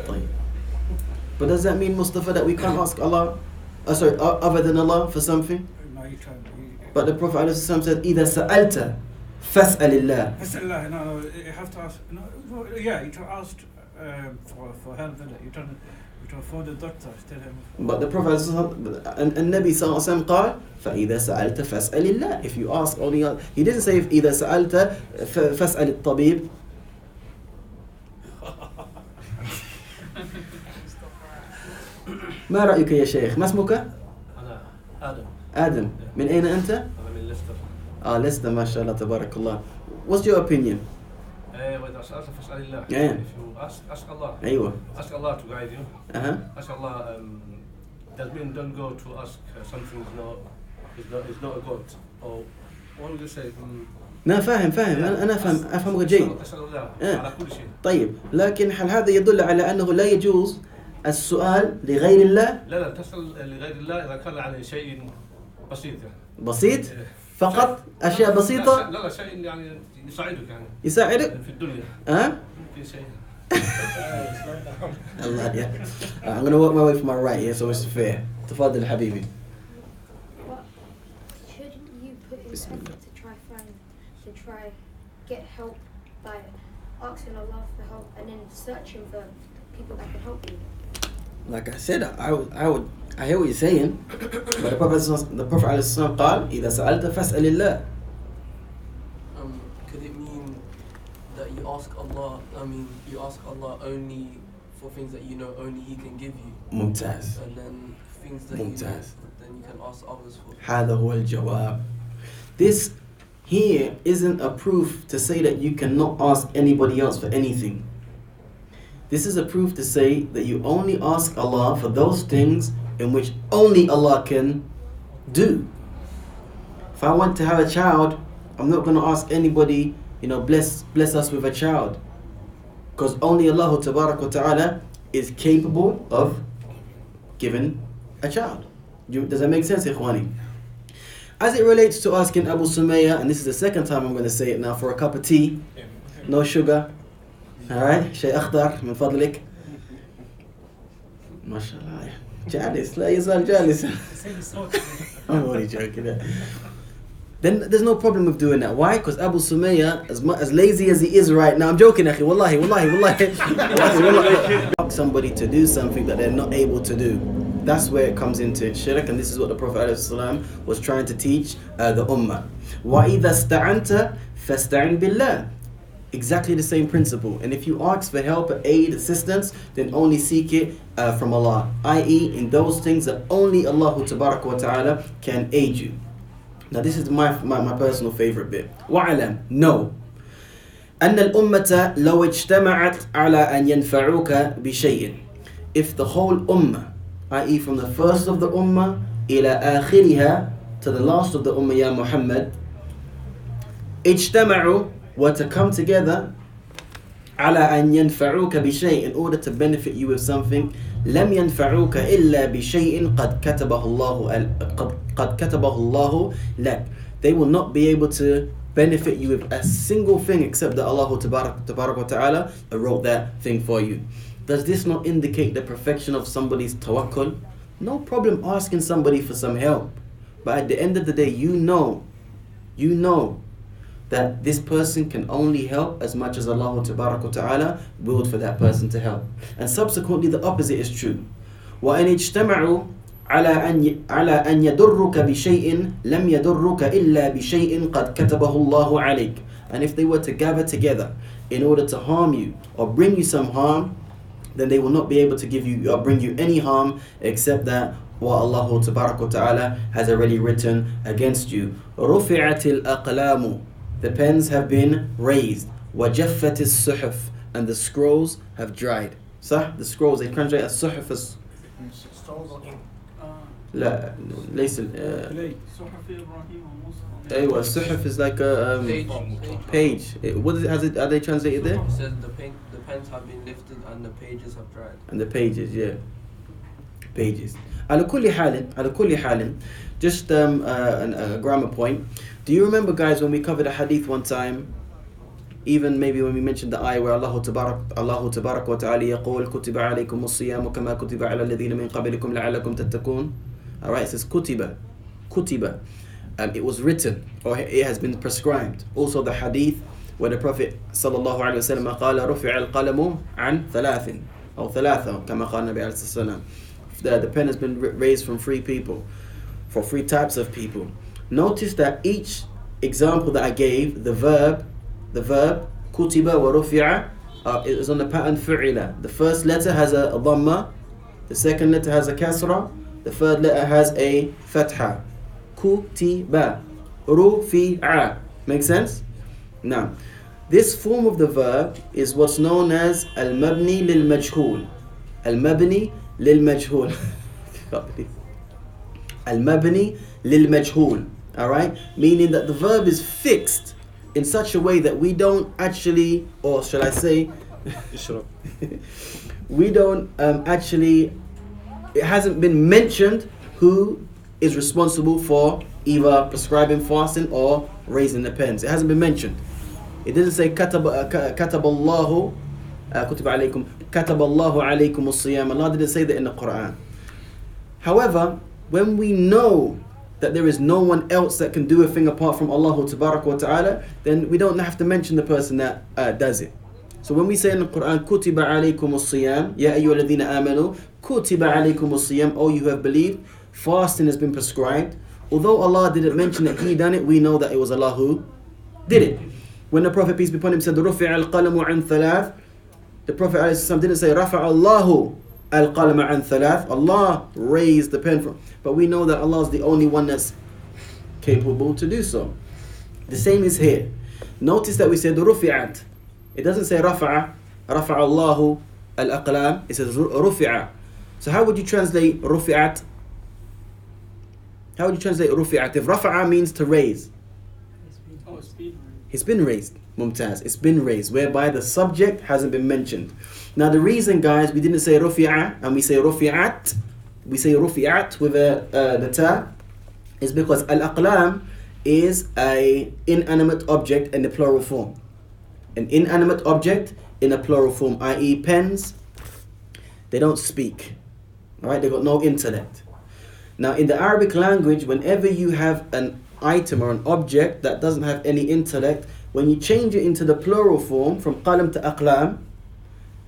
طيب. But does that mean, Mustafa, that we can't ask Allah, other than Allah for something? No, you try. But the Prophet ﷺ said, إِذَا سَأَلْتَ فَاسْأَلِ اللَّهِ. Fas'alillah, no, you have to ask. No, yeah, you try to ask for help. You try to phone the doctor, tell him. But the Prophet and Nabi ﷺ قال فَإِذَا سَأَلْتَ فَاسْأَلِ اللَّهِ. If you ask only, he didn't say إِذَا سَأَلْتَ فَاسْأَلِ الطَّبِيب. ما رأيك يا شيخ؟ ما اسمك؟ أنا آدم. آدم. من أين أنت؟ أنا من ليستر. ليستر ما شاء الله تبارك الله. What's your opinion? وإذا سألت فاسأل الله. Yeah. If you ask Allah. أيوة. Ask Allah to guide you. Ask Allah. That means don't go to ask something is not a God. Or what would you say? لا فاهم أنا أفهم جيد. أسأل الله على كل شيء. طيب لكن هل هذا يدل على أنه لا يجوز السؤال لغير الله؟ لا تسأل لغير الله إذا كان عن شيء بسيط يعني. بسيط؟ فقط أشياء بسيطة؟ لا شيء يعني يساعدك يعني. يساعدك؟ في الدنيا. في شيء. الله يا. I'm gonna work my way from my right here so it's fair. تفضل حبيبي. Shouldn't you put in effort to try get help by asking Allah for help and then searching for people that can help you? Like I said, I hear what you're saying, but the Prophet ﷺ قال إذا سألت فاسأل الله. Could it mean that you ask Allah only for things that you know only He can give you? ممتاز. And then things that you know, then you can ask others for. هذا هو الجواب. This here isn't a proof to say that you cannot ask anybody else for anything. This is a proof to say that you only ask Allah for those things in which only Allah can do. If I want to have a child, I'm not going to ask anybody, bless us with a child. Because only Allah Ta'ala is capable of giving a child. Does that make sense, Ikhwani? As it relates to asking Abu Sumayya, and this is the second time I'm going to say it now, for a cup of tea, no sugar. Alright, شيء أخضر من فضلك. ما شاء الله. جالس لا يزال جالس. I'm only joking. Then there's no problem with doing that. Why? Because Abu Sumayya, as lazy as he is right now, I'm joking, akhi, wallahi. Ask somebody to do something that they're not able to do. That's where it comes into shirk, and this is what the Prophet ﷺ was trying to teach the ummah. وَإِذَا اسْتَعَنْتَ فَاسْتَعِنْ بِاللَّهِ. Exactly the same principle. And if you ask for help, aid, assistance, then only seek it from Allah. I.e., in those things that only Allah Tabaraka wa Ta'ala can aid you. Now this is my personal favorite bit. وَعَلَمْ. No. أن الأمة لو اجتمعت على أن ينفعوك بشيء. If the whole ummah, i.e. from the first of the ummah إلى آخرها, to the last of the ummah, ya Muhammad, اجتمعوا, were to come together على أن ينفعوك بشيء, in order to benefit you with something, لم ينفعوك إلا بشيء قد كتبه الله لك. They will not be able to benefit you with a single thing except that Allah Tabarak wa Ta'ala wrote that thing for you. Does this not indicate the perfection of somebody's tawakkul? No problem asking somebody for some help, but at the end of the day, you know that this person can only help as much as Allah Tabarak wa Ta'ala willed for that person to help. And subsequently, the opposite is true. وَإِنِ اجْتَمَعُوا على أن يضرك بشيء لم يضرك إلا بشيء قد كتبه الله عليك. And if they were to gather together in order to harm you or bring you some harm, then they will not be able to give you or bring you any harm except that what Allah Tabarak wa Ta'ala has already written against you. رُفِعَتِ الْأَقْلَامُ. The pens have been raised. وَجَفَّتِ الصُّحُفِ. And the scrolls have dried. صح? The scrolls, they translate as suhuf as Scrolls or ink? لا ليس صحف إبراهيم وموسى. أيوة الصحف is like a page. What is it? Are they translated there? It says the pens have been lifted and the pages have dried. And the pages, yeah. Pages. على كل حال, just a grammar point. Do you remember, guys, when we covered a hadith one time, even maybe when we mentioned the ayah where Allah Tabarak wa Ta'ala يقول كتب عليكم الصيام كما كتب على الذين من قبلكم لعلكم تتقون. Alright, it says kutiba. It was written, or it has been prescribed. Also the hadith where the Prophet sallallahu alaihi wasallam قال رفع القلم عن ثلاث أو ثلاثة كما قال النبي عليه الصلاة والسلام. The pen has been raised from three people, for three types of people. Notice that each example that I gave, the verb kutiba wa rufi'a, is on the pattern fu'ila. The first letter has a dhamma, the second letter has a kasra, the third letter has a fatha. Kutiba, rufi'a. Make sense? Now, this form of the verb is what's known as al-mabni lil-majhul. Al-mabni lil-majhul. Al-mabni lil-majhul. Alright? Meaning that the verb is fixed in such a way that we don't actually, or shall I say, we don't actually, it hasn't been mentioned who is responsible for either prescribing fasting or raising the pens. It hasn't been mentioned. It doesn't say كتب الله كتب عليكم كتب الله عليكم الصيام. Allah didn't say that in the Quran. However, when we know that there is no one else that can do a thing apart from Allah Tabarak wa Ta'ala, then we don't have to mention the person that does it. So when we say in the Quran, كُتِبَ عَلَيْكُمُ الصِّيَامِ يَا أَيُّهَا الَّذِينَ آمَنُوا كُتِبَ عَلَيْكُمُ الصِّيَامِ, oh you have believed, fasting has been prescribed. Although Allah didn't mention that He done it, we know that it was Allah who did it. When the Prophet, peace be upon him, said رُفِعَ الْقَلَمُ عَنْ ثَلَاثٍ, the Prophet ﷺ didn't say رَفَعَ اللَّهُ الْقَلَمَ عَنْ ثَلَاثٍ, Allah raised the pen from, but we know that Allah is the only one that's capable to do so. The same is here. Notice that we said رُفِعَت. It doesn't say رَفَعَ اللَّهُ الْأَقْلَامِ. It says رُفِعَ. So how would you translate رُفِعَت? How would you translate رُفِعَت? If رَفَعَ means to raise, it's been raised. Mumtaz. It's been raised, whereby the subject hasn't been mentioned. Now the reason, guys, we didn't say rufi'a and we say rufi'at, we say rufi'at with the ta, is because al-aqlam is a inanimate object in the plural form. An inanimate object in a plural form, i.e. pens, they don't speak. Alright, they got no intellect. Now in the Arabic language, whenever you have an item or an object that doesn't have any intellect, when you change it into the plural form from qalam to aqlam,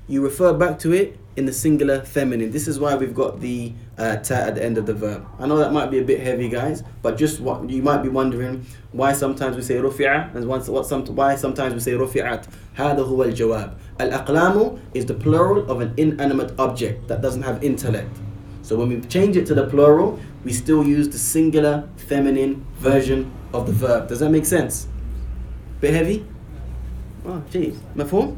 you refer back to it in the singular feminine. This is why we've got the ta at the end of the verb. I know that might be a bit heavy, guys, but just what you might be wondering why sometimes we say rufi'a and why sometimes we say rufi'at. هذا هو الجواب. Al-aqlamu is the plural of an inanimate object that doesn't have intellect. So when we change it to the plural, we still use the singular feminine version of the verb. Does that make sense? Bit heavy? Oh, geez. مفهوم?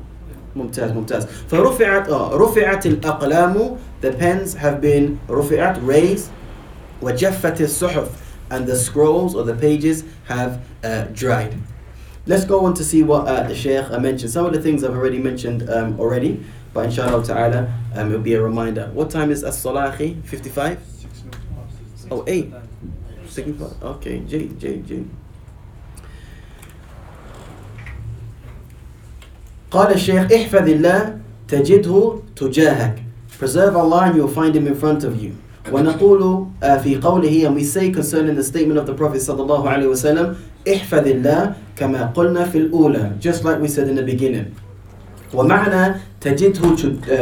ممتاز ممتاز. رفعت الأقلام, the pens have been رفعت, raised. وجفت الصحف, and the scrolls or the pages have dried. Let's go on to see what the Shaykh mentioned. Some of the things I've already mentioned already, but inshallah ta'ala it'll be a reminder. What time is as-salahi? 55? 6 minutes past. Oh, 8. 6 minutes. Okay, J. قال الشيخ احفظ الله تجده تجاهك. Preserve Allah and you'll find him in front of you. ونقول في قوله, and we say concerning the statement of the Prophet صلى الله عليه وسلم, احفظ الله كما قلنا في الأولى, just like we said in the beginning. ومعنى تجده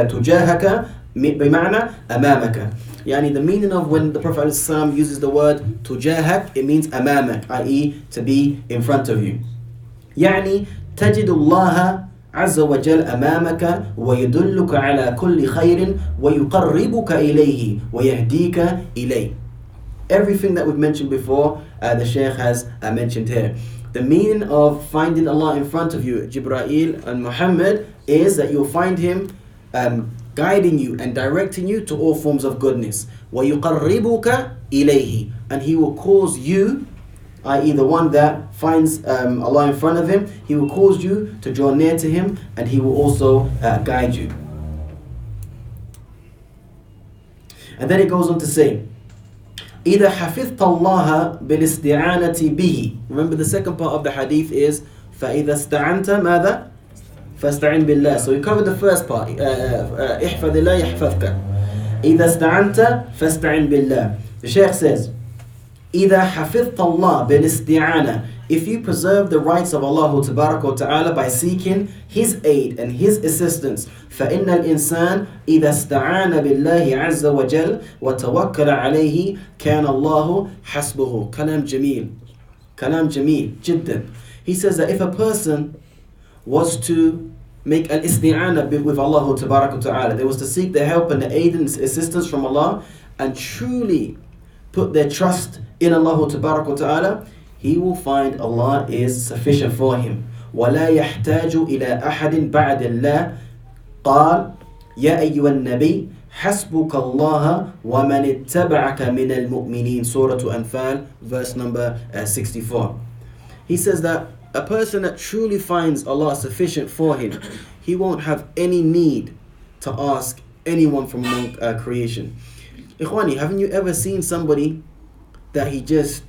تجاهك بمعنى أمامك. يعني the meaning of when the Prophet ﷺ uses the word تجاهك, it means أمامك, i.e. to be in front of you. يعني تجد الله عز وجل أمامك ويدلك على كل خير ويقربك إليه ويهديك إليه. Everything that we've mentioned before, the Shaykh has mentioned here. The meaning of finding Allah in front of you, Jibreel and Muhammad, is that you'll find him guiding you and directing you to all forms of goodness. وَيُقَرِّبُكَ إِلَيْهِ, and he will cause you, i.e. the one that finds Allah in front of him, he will cause you to draw near to him, and he will also guide you. And then it goes on to say, إِذَا حَفِظْتَ اللَّهَ بِالِاسْتِعَانَةِ بِهِ. Remember the second part of the hadith is فَإِذَا اسْتَعَنْتَ ماذا؟ فَاسْتَعِنْ بِاللَّهِ. So we covered the first part. احفظ الله يحفظك. إِذَا اسْتَعَنْتَ فَاسْتَعِنْ بِاللَّهِ. The Shaykh says, إِذَا حَفِظْتَ اللَّهَ بِالِاسْتِعَانَةِ. If you preserve the rights of Allah Ta'ala by seeking His aid and His assistance, فَإِنَّ الْإِنسَانِ إِذَا اسْتَعَانَ بِاللَّهِ عَزَّ وَجَلَّ وَتَوَكَّلَ عَلَيْهِ كَانَ اللَّهُ حَسْبُهُ. Kalam Jameel, jiddan. He says that if a person was to make al-isti'ana with Allah Ta'ala, they was to seek the help and the aid and assistance from Allah and truly put their trust in Allah Ta'ala, he will find Allah is sufficient for him. وَلَا يَحْتَاجُ إِلَىٰ أَحَدٍ بَعْدَ اللَّهِ قال يا أيها النبي حسبك الله ومن اتبعك من المؤمنين. Surah Anfal, verse number 64. He says that a person that truly finds Allah sufficient for him, he won't have any need to ask anyone from among creation. Ikhwani, haven't you ever seen somebody that he just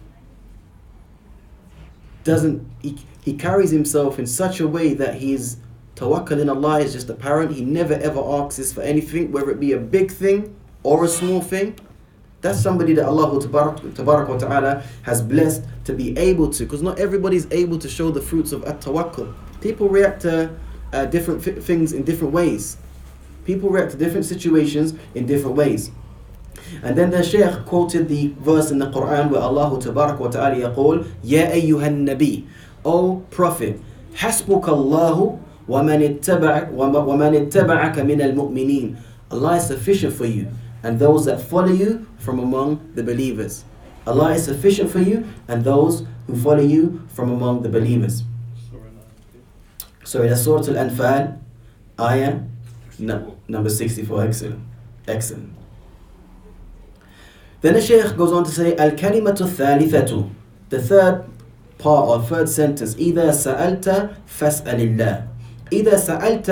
doesn't, he carries himself in such a way that his tawakkul in Allah is just apparent. He never ever asks for anything, whether it be a big thing or a small thing. That's somebody that Allah Ta'ala has blessed to be able to, because not everybody is able to show the fruits of at-tawakkul. People react to different things in different ways. People react to different situations in different ways. And then the Shaykh quoted the verse in the Quran where Allah Ta'ala يقول يا أيها النبي, O Prophet, حسبك الله ومن اتبعك من المؤمنين. Allah is sufficient for you and those that follow you from among the believers. Allah is sufficient for you and those who follow you from among the believers. Sorry, that's Surah Al-Anfal, ayah number 64. Excellent. Then the Shaykh goes on to say, Al-Kalimatu Thalithatu, the third part or third sentence, إِذَا سَأَلْتَ فَاسْأَلِ اللَّهِ. إِذَا سَأَلْتَ